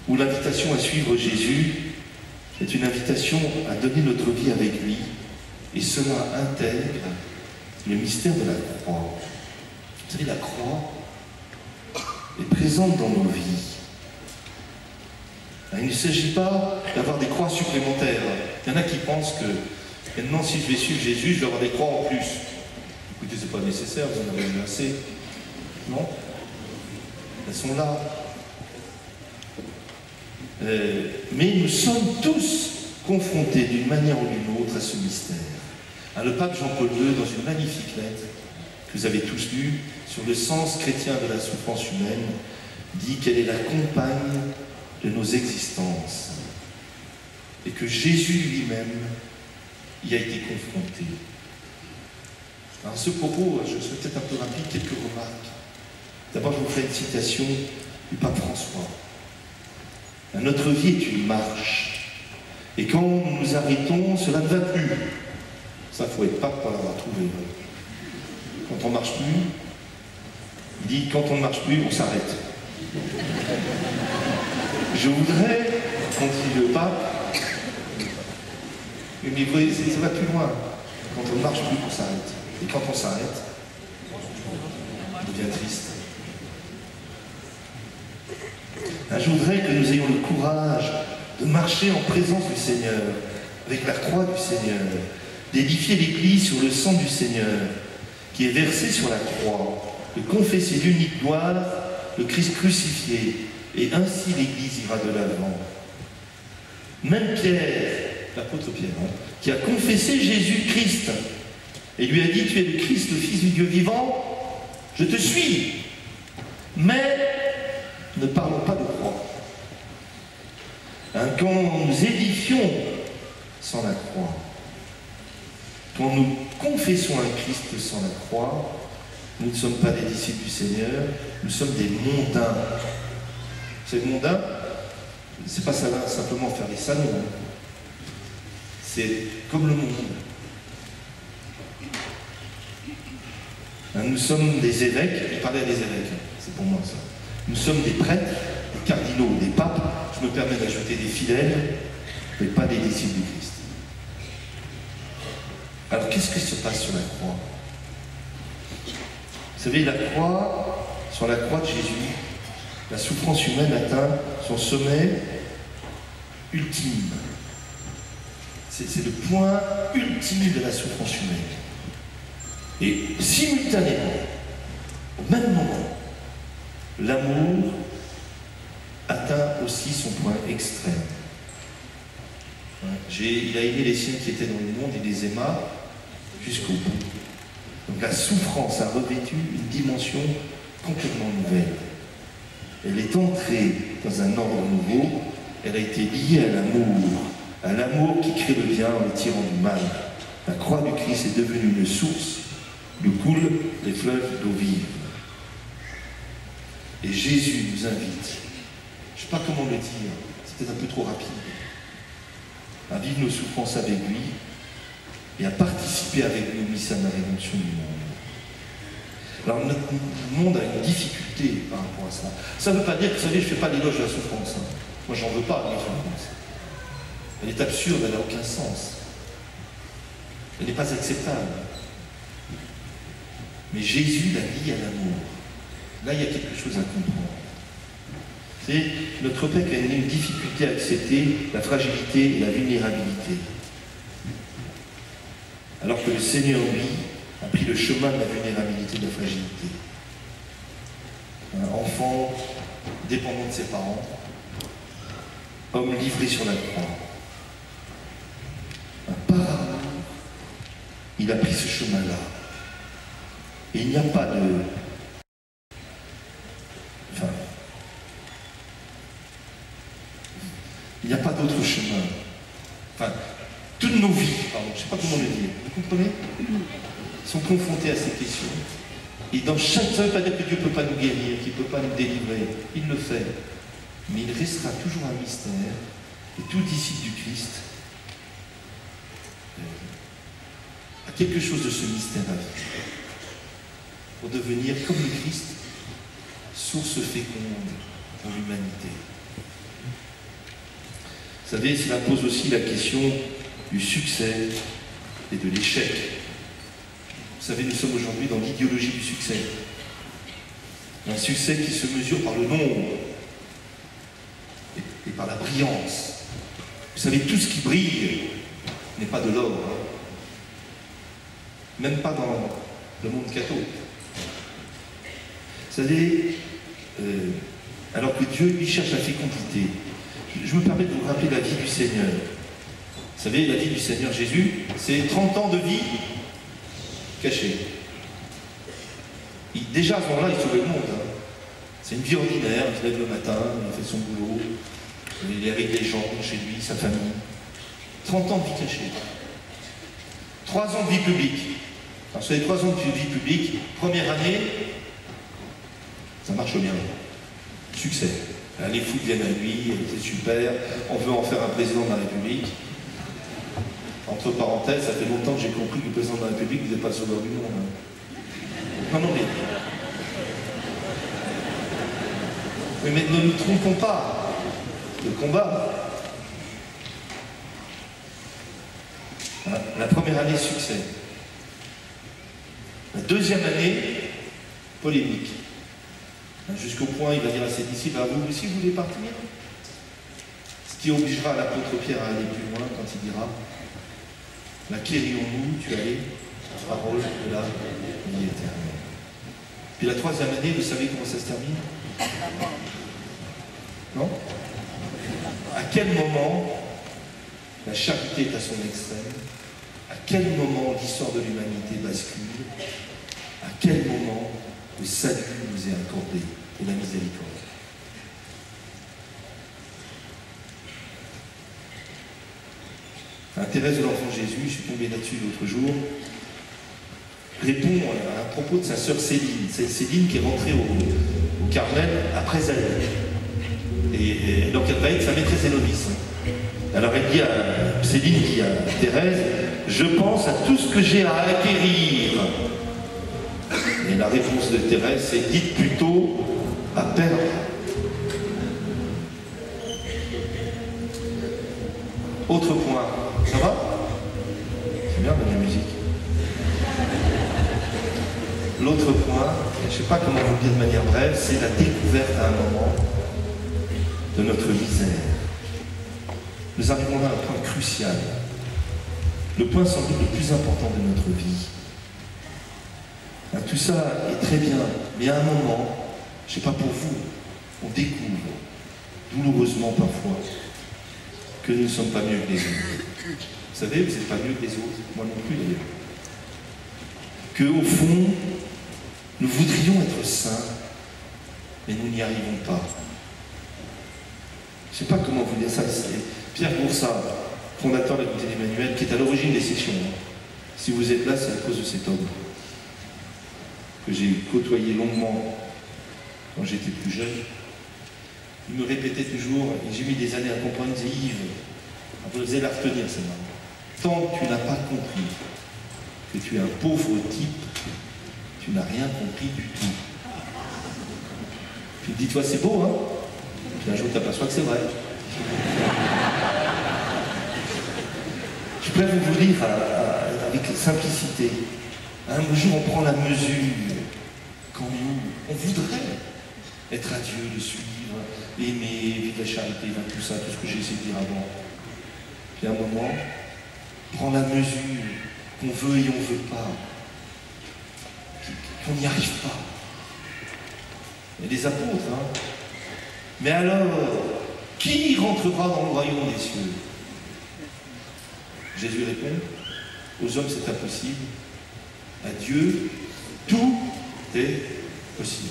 ou l'invitation à suivre Jésus est une invitation à donner notre vie avec lui, et cela intègre le mystère de la croix. Vous savez, la croix est présente dans nos vies. Il ne s'agit pas d'avoir des croix supplémentaires. Il y en a qui pensent que maintenant, si je vais suivre Jésus, je vais avoir des croix en plus. Écoutez, c'est pas nécessaire, vous en avez eu assez. Non? Elles sont là. Mais nous sommes tous confrontés d'une manière ou d'une autre à ce mystère. Le pape Jean-Paul II, dans une magnifique lettre que vous avez tous lue sur le sens chrétien de la souffrance humaine, dit qu'elle est la compagne de nos existences et que Jésus lui-même y a été confronté. Alors, à ce propos, je serai peut-être un peu rapide, quelques remarques. D'abord, je vous ferai une citation du pape François. Notre vie est une marche. Et quand nous nous arrêtons, cela ne va plus. Ça, il faut être pape pour l'avoir trouvé. Quand on ne marche plus, il dit, quand on ne marche plus, on s'arrête. Je voudrais, continue le pape, mais ça va plus loin. Quand on ne marche plus, on s'arrête. Et quand on s'arrête, on devient triste. Je voudrais que nous ayons le courage de marcher en présence du Seigneur, avec la croix du Seigneur, d'édifier l'Église sur le sang du Seigneur, qui est versé sur la croix, de confesser l'unique gloire, le Christ crucifié, et ainsi l'Église ira de l'avant. Même Pierre, l'apôtre Pierre, qui a confessé Jésus-Christ, et lui a dit, tu es le Christ, le Fils du Dieu vivant, je te suis. Mais ne parlons pas de croix. Quand nous édifions sans la croix, quand nous confessons un Christ sans la croix, nous ne sommes pas des disciples du Seigneur, nous sommes des mondains. Ces mondains, c'est pas ça là, simplement faire des salons. C'est comme le monde. Nous sommes des évêques, il parlait des évêques, c'est pour moi ça. Nous sommes des prêtres, cardinaux ou des papes, je me permets d'ajouter des fidèles, mais pas des disciples du Christ. Alors qu'est-ce qui se passe sur la croix? Vous savez, la croix, sur la croix de Jésus, la souffrance humaine atteint son sommet ultime. C'est le point ultime de la souffrance humaine. Et simultanément, au même moment, l'amour atteint aussi son point extrême. Il a aimé les siens qui étaient dans le monde, il les aima jusqu'au bout. Donc la souffrance a revêtu une dimension complètement nouvelle. Elle est entrée dans un ordre nouveau, elle a été liée à l'amour qui crée le bien en le tirant du mal. La croix du Christ est devenue une source d'où coulent les fleuves d'eau vive. Et Jésus nous invite, je ne sais pas comment le dire, c'est peut-être un peu trop rapide, à vivre nos souffrances avec lui et à participer avec lui au mystère de la rédemption du monde. Alors notre monde a une difficulté par rapport à ça. Ça ne veut pas dire que, vous savez, je ne fais pas l'éloge de la souffrance. Moi, j'en veux pas de la souffrance. Elle est absurde, elle n'a aucun sens. Elle n'est pas acceptable. Mais Jésus la lie à l'amour. Là, il y a quelque chose à comprendre. C'est notre peuple a une difficulté à accepter la fragilité et la vulnérabilité. Alors que le Seigneur, lui, a pris le chemin de la vulnérabilité et de la fragilité. Un enfant dépendant de ses parents, homme livré sur la croix. Par amour, il a pris ce chemin-là. Et il n'y a pas de... Enfin, il n'y a pas d'autre chemin. Enfin, toutes nos vies, pardon, je ne sais pas comment le dire, vous comprenez, sont confrontées à ces questions. Et dans chaque... Ça ne veut pas dire que Dieu ne peut pas nous guérir, qu'il ne peut pas nous délivrer. Il le fait. Mais il restera toujours un mystère. Et tout disciple du Christ a quelque chose de ce mystère à vivre. Pour devenir, comme le Christ, source féconde pour l'humanité. Vous savez, cela pose aussi la question du succès et de l'échec. Vous savez, nous sommes aujourd'hui dans l'idéologie du succès. Un succès qui se mesure par le nombre et par la brillance. Vous savez, tout ce qui brille n'est pas de l'or. Hein. Même pas dans le monde catho. Vous savez, alors que Dieu, lui, cherche la fécondité. Je me permets de vous rappeler la vie du Seigneur. Vous savez, la vie du Seigneur Jésus, c'est 30 ans de vie cachée. Déjà, à ce moment-là, il sauvait le monde. Hein. C'est une vie ordinaire, il se lève le matin, il fait son boulot, il est avec les gens, chez lui, sa famille. 30 ans de vie cachée. 3 ans de vie publique. Alors, sur les 3 ans de vie publique, première année, ça marche bien. Succès. Les fous viennent à lui, c'est super, on veut en faire un président de la République. Entre parenthèses, ça fait longtemps que j'ai compris que le président de la République n'était pas le sauveur du monde. Hein. Non, mais... Oui, mais ne nous trompons pas. Le combat. La première année, succès. La deuxième année, polémique. Jusqu'au point, il va dire à ses disciples, ah, vous aussi vous voulez partir? Ce qui obligera l'apôtre Pierre à aller plus loin quand il dira, l'acquérons-nous, tu allais, la parole de la vie éternelle. Puis la troisième année, vous savez comment ça se termine? Non? À quel moment la charité est à son extrême? À quel moment l'histoire de l'humanité bascule? À quel moment le salut nous est accordé et la miséricorde? Thérèse de l'Enfant Jésus, je suis tombé là-dessus l'autre jour, répond à propos de sa sœur Céline. C'est Céline qui est rentrée au Carmel après elle. Et donc elle va être sa maîtresse et novice. Alors elle dit à Céline, dit à Thérèse, je pense à tout ce que j'ai à acquérir. Et la réponse de Thérèse, c'est dites plutôt à perdre. Autre point, ça va? C'est bien la musique. L'autre point, je ne sais pas comment vous le dire de manière brève, c'est la découverte à un moment de notre misère. Nous arrivons là à un point crucial, le point sans doute le plus important de notre vie. Tout ça est très bien, mais à un moment, je ne sais pas pour vous, on découvre, douloureusement parfois, que nous ne sommes pas mieux que les autres. Vous savez, vous n'êtes pas mieux que les autres, moi non plus d'ailleurs. Qu'au fond, nous voudrions être saints, mais nous n'y arrivons pas. Je ne sais pas comment vous dire ça. C'est Pierre Boursard, fondateur de la Communauté d'Emmanuel, qui est à l'origine des sessions. Si vous êtes là, c'est à cause de cet homme que j'ai côtoyé longuement quand j'étais plus jeune. Il me répétait toujours, et j'ai mis des années à comprendre, il disait Yves, on faisait la retenir celle-là. Tant que tu n'as pas compris que tu es un pauvre type, tu n'as rien compris du tout. Tu te dis, toi c'est beau, hein? Puis un jour tu t'aperçois que c'est vrai. Je préfère vous dire avec simplicité. Un jour on prend la mesure, quand nous, on voudrait être à Dieu, le suivre, aimer, vivre la charité, tout ça, tout ce que j'ai essayé de dire avant. Puis à un moment, on prend la mesure qu'on veut et on ne veut pas, qu'on n'y arrive pas. Il y a des apôtres, hein. Mais alors, qui rentrera dans le royaume des cieux? Jésus répond, aux hommes c'est impossible, à Dieu tout est possible.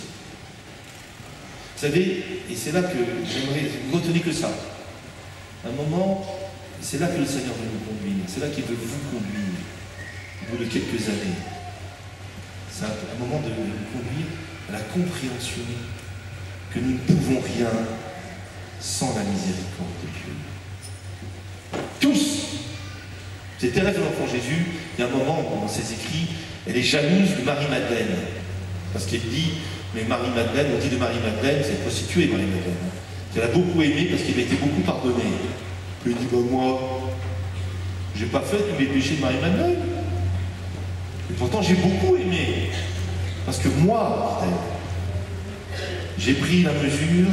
Vous savez, et c'est là que j'aimerais, vous retenez que ça. À un moment, c'est là que le Seigneur veut nous conduire, c'est là qu'il veut vous conduire, au bout de quelques années. C'est un moment de nous conduire à la compréhension que nous ne pouvons rien sans la miséricorde de Dieu. Tous! C'est Thérèse de l'Enfant Jésus, il y a un moment dans ses écrits, elle est jalouse de Marie-Madeleine. Parce qu'elle dit, mais Marie-Madeleine, on dit de Marie-Madeleine, c'est prostituée Marie-Madeleine. Elle a beaucoup aimé parce qu'il a été beaucoup pardonné. Puis il dit, bah moi, j'ai pas fait tous les péchés de Marie-Madeleine. Et pourtant j'ai beaucoup aimé. Parce que moi, dit-elle, j'ai pris la mesure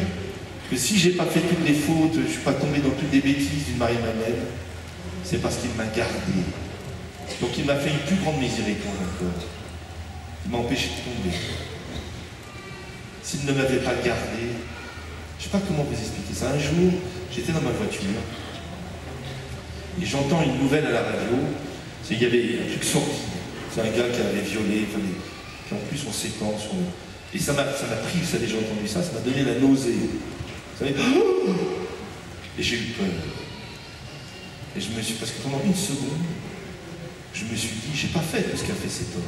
que si j'ai pas fait toutes les fautes, je suis pas tombé dans toutes les bêtises d'une Marie-Madeleine, c'est parce qu'il m'a gardé. Donc il m'a fait une plus grande miséricorde encore. Il m'a empêché de tomber. S'il ne m'avait pas gardé, je ne sais pas comment vous expliquer ça. Un jour, j'étais dans ma voiture et j'entends une nouvelle à la radio. Il y avait un truc sorti. C'est un gars qui avait violé, puis en plus on s'étend sur le... Et ça m'a pris, vous savez, j'ai entendu ça, ça m'a donné la nausée. Vous savez, et j'ai eu peur. Et je me suis, parce que pendant une seconde, je me suis dit, j'ai pas fait tout ce qu'a fait cet homme.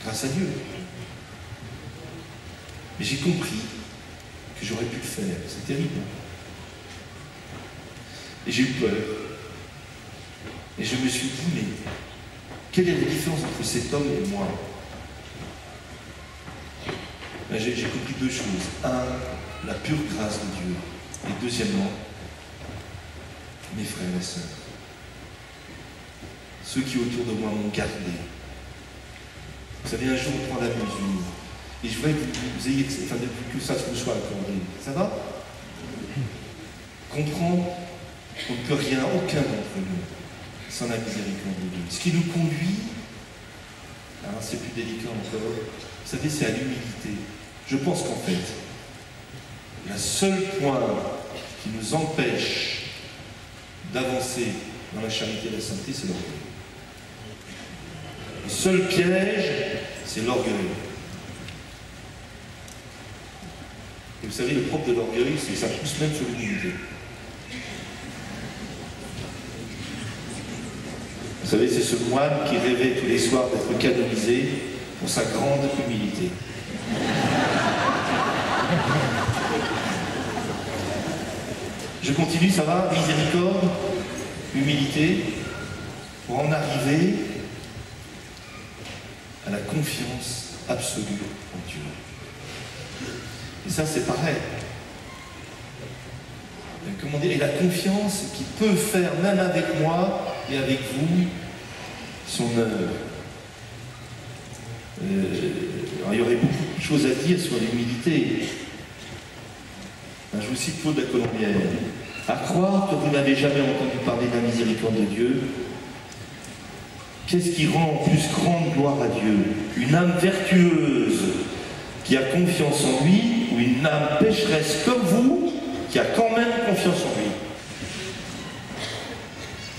Grâce à Dieu. Mais j'ai compris que j'aurais pu le faire. C'est terrible. Et j'ai eu peur. Et je me suis dit, mais quelle est la différence entre cet homme et moi? Ben, j'ai compris deux choses. Un, la pure grâce de Dieu. Et deuxièmement, mes frères et sœurs. Ceux qui autour de moi m'ont gardé. Vous savez, un jour on prend la mesure. Et je voudrais que vous ayez, enfin, que ça vous soit accordé. Ça va? Comprendre qu'on ne peut rien, aucun d'entre nous, sans la miséricorde de Dieu. Ce qui nous conduit, alors c'est plus délicat encore, vous savez, c'est à l'humilité. Je pense qu'en fait, le seul point qui nous empêche d'avancer dans la charité et la sainteté, c'est l'orgueil. Le seul piège, c'est l'orgueil. Et vous savez, le propre de l'orgueil, c'est que ça pousse même sur l'humilité. Vous savez, c'est ce moine qui rêvait tous les soirs d'être canonisé pour sa grande humilité. Je continue, ça va? Miséricorde, humilité, pour en arriver à la confiance absolue en Dieu. Et ça, c'est pareil. comment dire, et la confiance qui peut faire, même avec moi et avec vous, son œuvre. Alors, il y aurait beaucoup de choses à dire sur l'humilité. Je vous cite Claude de la Colombière. À croire que vous n'avez jamais entendu parler de la miséricorde de Dieu. Qu'est-ce qui rend en plus grande gloire à Dieu? Une âme vertueuse qui a confiance en lui, ou une âme pécheresse comme vous qui a quand même confiance en lui?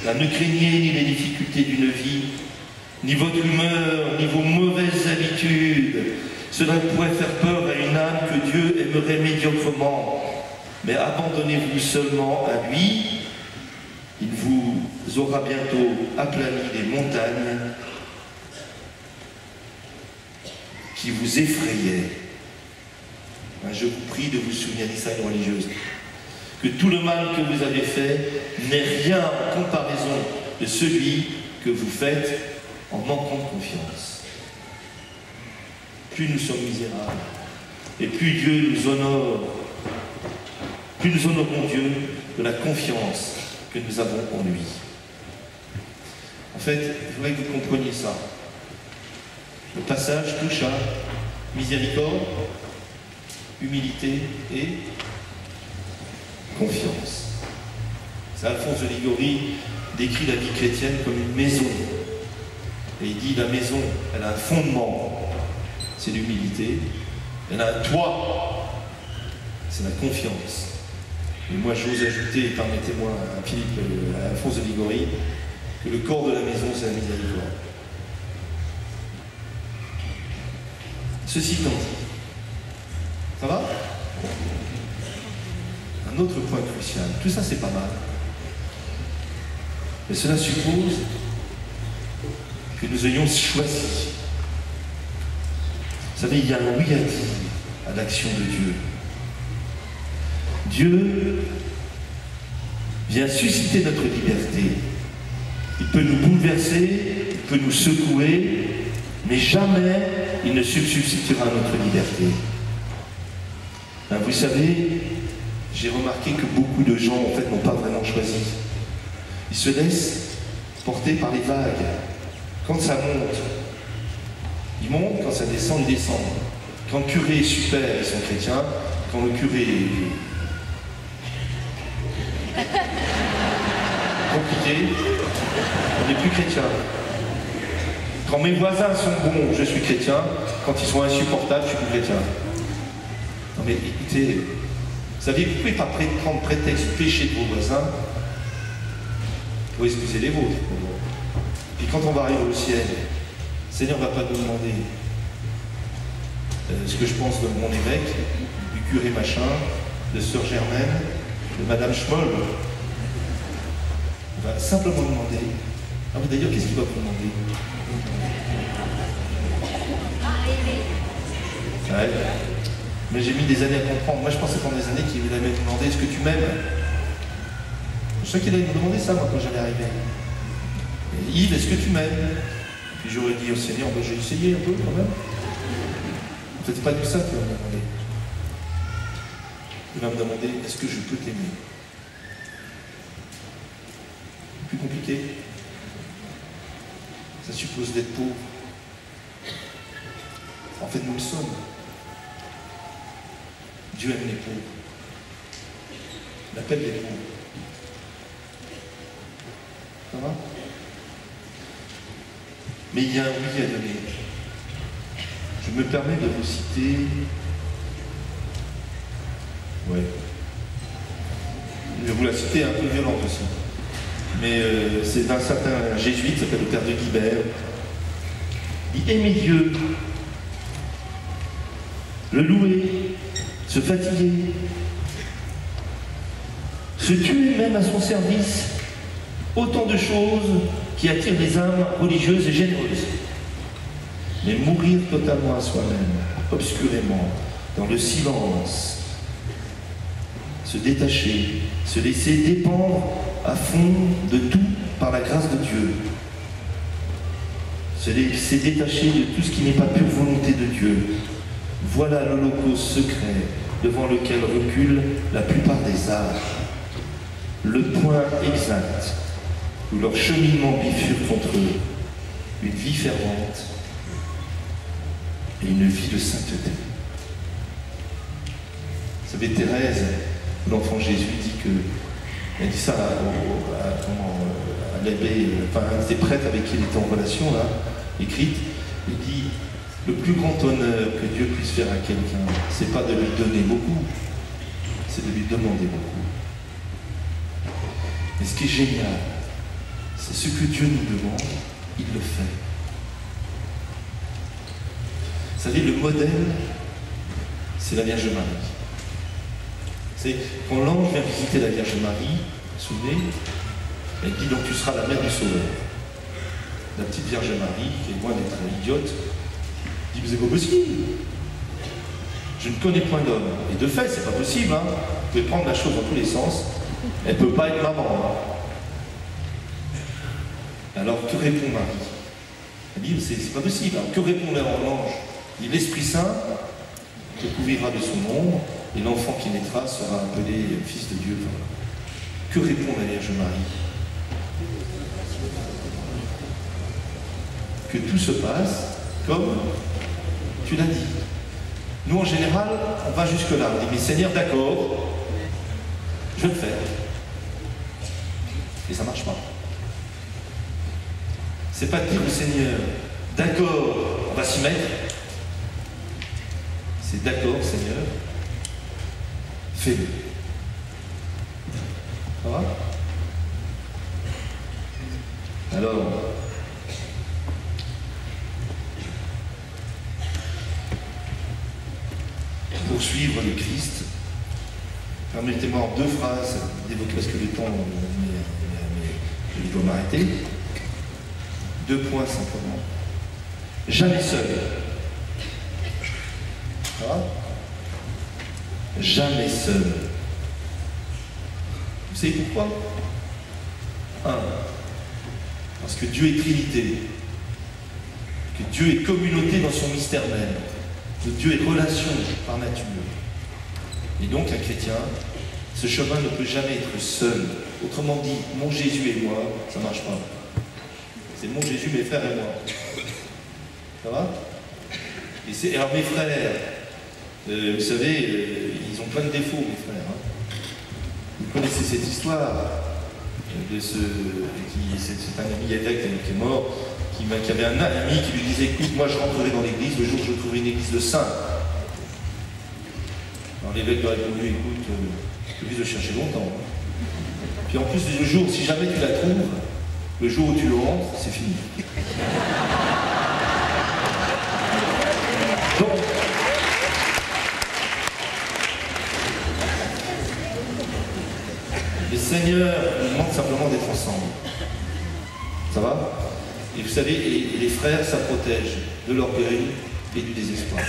Là, ne craignez ni les difficultés d'une vie, ni votre humeur, ni vos mauvaises habitudes. Cela pourrait faire peur à une âme que Dieu aimerait médiocrement. Mais abandonnez-vous seulement à lui, il vous aura bientôt aplani les montagnes qui vous effrayaient. Je vous prie de vous souvenir des signes religieuses. Que tout le mal que vous avez fait n'est rien en comparaison de celui que vous faites en manquant de confiance. Plus nous sommes misérables, et plus Dieu nous honore, plus nous honorons Dieu de la confiance que nous avons en lui. En fait, je voudrais que vous compreniez ça. Le passage touche à miséricorde, humilité et confiance. C'est Alphonse de Liguori décrit la vie chrétienne comme une maison. Et il dit la maison, elle a un fondement, c'est l'humilité. Elle a un toit, c'est la confiance. Et moi, j'ose ajouter, permettez-moi, à Alphonse de Liguori, que le corps de la maison, c'est la miséricorde. Ceci étant dit, ça va? Un autre point crucial, tout ça c'est pas mal, mais cela suppose que nous ayons choisi. Vous savez, il y a un oui à dire à l'action de Dieu. Dieu vient susciter notre liberté. Il peut nous bouleverser, il peut nous secouer, mais jamais il ne se substituera à notre liberté. Vous savez, j'ai remarqué que beaucoup de gens, en fait, n'ont pas vraiment choisi. Ils se laissent porter par les vagues. Quand ça monte, ils montent, quand ça descend, ils descendent. Quand le curé est super, ils sont chrétiens. Quand le curé est compliqué, on n'est plus chrétien. Quand mes voisins sont bons, je suis chrétien. Quand ils sont insupportables, je suis plus chrétien. Non mais écoutez, vous savez, vous ne pouvez pas prendre prétexte du péché de vos voisins pour excuser les vôtres. Puis quand on va arriver au ciel, le Seigneur ne va pas nous demander ce que je pense de mon évêque, du curé machin, de sœur Germaine, de madame Schmoll. On va simplement demander. Ah mais d'ailleurs, qu'est-ce qu'il va vous demander? Ouais. Mais j'ai mis des années à comprendre. Moi, je pensais pendant des années qu'il allait me demander est-ce que tu m'aimes? Je sais qu'il allait me demander ça, moi, quand j'allais arriver. Yves, est-ce que tu m'aimes? Puis j'aurais dit au Seigneur, ben, j'ai essayé un peu quand même. En fait, c'est pas du ça qu'il va me demander. Il va me demander est-ce que je peux t'aimer? Plus compliqué. Ça suppose d'être pauvre. En fait, nous le sommes. Dieu aime les pauvres. Il appelle les pauvres. Ça va? Mais il y a un oui à donner. Je me permets de vous citer. Ouais. Je vais vous la citer un peu violente aussi. Mais c'est d'un certain jésuite qui s'appelle le père de Guibert. Il dit aimer Dieu, le louer, se fatiguer, se tuer même à son service, autant de choses qui attirent les âmes religieuses et généreuses. Mais mourir totalement à soi-même, obscurément, dans le silence, se détacher, se laisser dépendre à fond de tout par la grâce de Dieu, se laisser détacher de tout ce qui n'est pas pure volonté de Dieu. Voilà l'holocauste secret devant lequel reculent la plupart des arts. le point exact où leur cheminement bifurque entre une vie fervente et une vie de sainteté. Vous savez, Thérèse, l'enfant Jésus, dit que, elle dit ça à l'abbé, enfin un des prêtres avec qui il était en relation, là, écrite, il dit, le plus grand honneur que Dieu puisse faire à quelqu'un, c'est pas de lui donner beaucoup, c'est de lui demander beaucoup. Mais ce qui est génial, c'est ce que Dieu nous demande, il le fait. Vous savez, le modèle, c'est la Vierge Marie. C'est quand l'ange vient visiter la Vierge Marie, vous vous souvenez, elle dit donc tu seras la mère du Sauveur. La petite Vierge Marie, qui est loin d'être idiote, dit mais c'est pas possible. Je ne connais point d'homme. Et de fait, c'est pas possible. Hein. Vous pouvez prendre la chose dans tous les sens. Elle ne peut pas être maman. Hein. Alors que répond Marie? Elle dit c'est pas possible. Alors, que répond l'ange? Il dit l'Esprit Saint te couvrira de son ombre. Et l'enfant qui naîtra sera appelé Fils de Dieu. Que répond la Vierge Marie? Que tout se passe comme tu l'as dit. Nous, en général, on va jusque-là. On dit, mais Seigneur, d'accord, je vais le faire. Et ça ne marche pas. C'est pas de dire au Seigneur, d'accord, on va s'y mettre. C'est d'accord, Seigneur, fais-le. Ça va? Alors, pour suivre le Christ, permettez-moi en 2 phrases d'évoquer, parce que le temps, je dois m'arrêter. 2 points simplement. Jamais seul. Ça va? Jamais seul. Vous savez pourquoi? 1. Parce que Dieu est Trinité. Que Dieu est communauté dans son mystère même. Que Dieu est relation par nature. Et donc un chrétien, ce chemin ne peut jamais être seul. Autrement dit, mon Jésus et moi, ça ne marche pas. C'est mon Jésus, mes frères et moi. Ça va? Et alors mes frères, vous savez, ils ont plein de défauts, mes frères. Hein. Vous connaissez cette histoire de c'est un ami évêque qui est mort, qui avait un ami qui lui disait, écoute, moi je rentrerai dans l'église le jour où je trouverai une église de saints. Alors l'évêque lui a répondu, écoute, tu risques de chercher longtemps. Hein. Puis en plus, le jour, si jamais tu la trouves, le jour où tu rentres, c'est fini. Donc, le Seigneur nous demande simplement d'être ensemble. Ça va? Et vous savez, et les frères, ça protège de l'orgueil et du désespoir.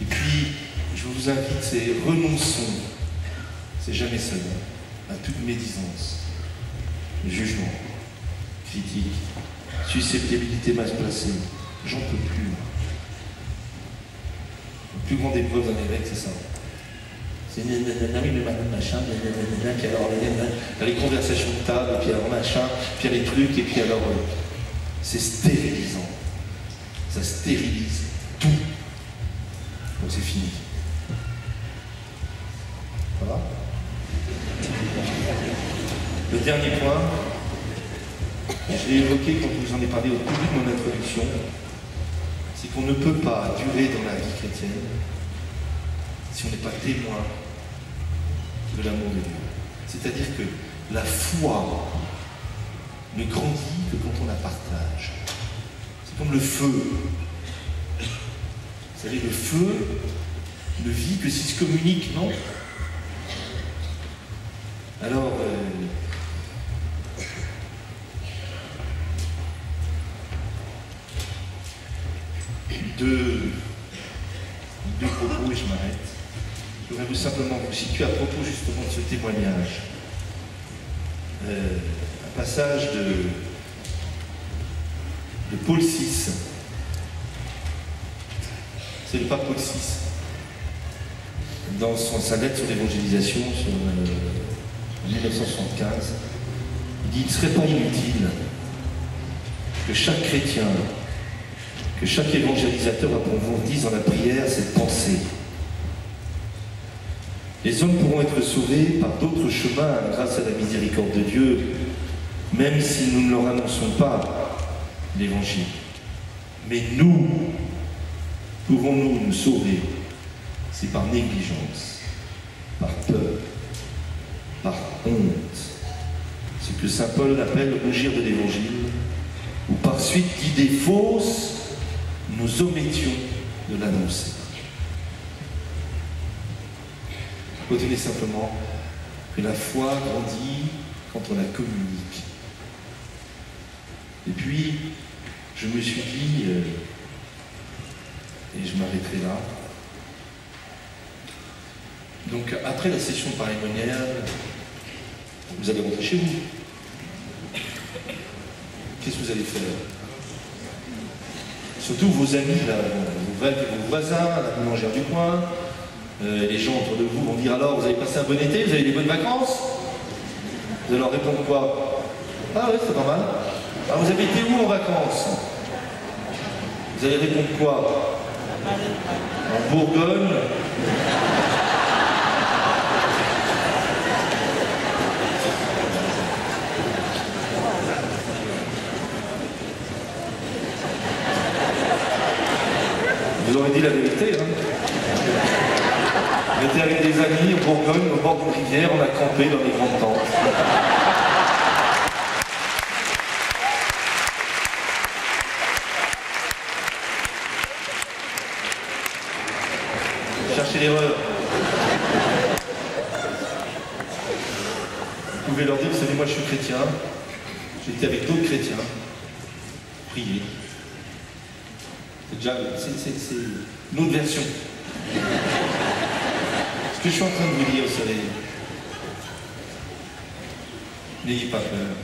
Et puis, je vous invite, c'est renonçons, c'est jamais seul, à toute médisance, jugement, critique, susceptibilité mal placée. J'en peux plus. La plus grande épreuve d'un évêque, c'est ça. C'est oui, mais machin, puis alors il y a les conversations de table, puis alors machin, puis il y a les trucs, et puis alors c'est stérilisant. Ça stérilise tout. Donc c'est fini. Ça va? Le dernier point, je l'ai évoqué quand je vous en ai parlé au début de mon introduction, c'est qu'on ne peut pas durer dans la vie chrétienne si on n'est pas témoin de l'amour de Dieu. C'est-à-dire que la foi ne grandit que quand on la partage. C'est comme le feu. Vous savez, le feu ne vit que s'il se communique, non? Alors, deux propos et je m'arrête. Je voudrais simplement vous situer à propos justement de ce témoignage. Un passage de Paul VI. C'est le pape Paul VI. dans sa lettre sur l'évangélisation, en 1975, il dit « Il ne serait pas inutile que chaque chrétien, que chaque évangélisateur approfondisse dans la prière cette pensée. Les hommes pourront être sauvés par d'autres chemins grâce à la miséricorde de Dieu, même si nous ne leur annonçons pas l'évangile. Mais nous, pouvons-nous nous sauver? C'est par négligence, par peur, par honte, ce que saint Paul appelle rougir de l'évangile, ou par suite d'idées fausses, nous omettions de l'annoncer. Retenez simplement que la foi grandit quand on la communique. Et puis, je me suis dit, et je m'arrêterai là, donc après la session paracérémoniale, vous allez rentrer chez vous. Qu'est-ce que vous allez faire? Surtout vos amis, là, vos voisins, la boulangère du coin, les gens autour de vous vont dire alors, vous avez passé un bon été, vous avez des bonnes vacances? Vous allez leur répondre quoi? Ah oui, c'est pas mal. Alors vous avez été où en vacances? Vous allez répondre quoi? En Bourgogne? Vous aurez dit la vérité, hein. On était avec des amis en Bourgogne, au bord d'une rivière, on a campé dans les grandes tentes. Cherchez l'erreur. Vous pouvez leur dire, vous savez, moi je suis chrétien, j'étais avec d'autres chrétiens, priez. C'est une autre version. Ce que je suis en train de vous dire, vous savez, n'ayez pas peur.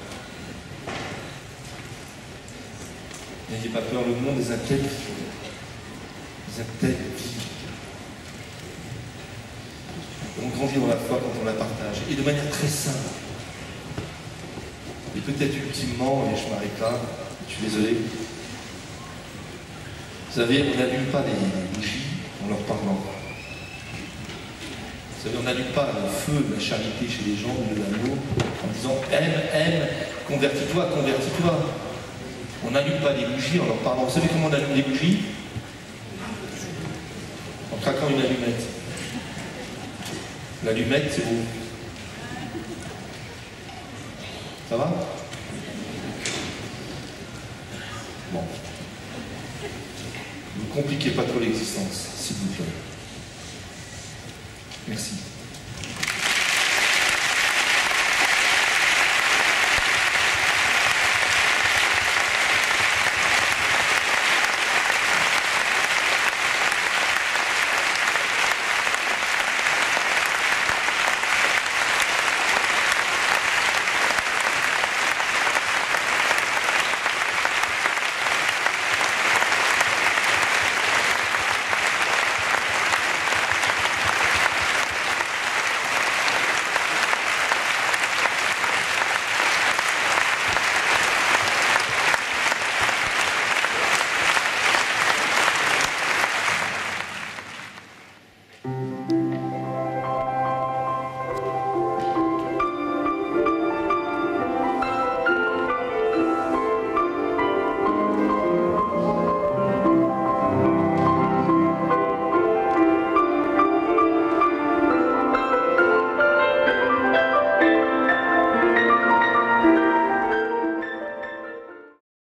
N'ayez pas peur, le monde est un tel vie. On grandit dans la foi quand on la partage, et de manière très simple. Et peut-être ultimement, et je m'arrête là, je suis désolé, vous savez, on n'allume pas les bougies en leur parlant. Vous savez, on n'allume pas le feu de la charité chez les gens, de l'amour, en disant aime, convertis-toi, convertis-toi. On n'allume pas les bougies en leur parlant. Vous savez comment on allume les bougies? En craquant une allumette. L'allumette, c'est vous. Ça va? Bon. Ne compliquez pas trop l'existence, s'il vous plaît. Merci.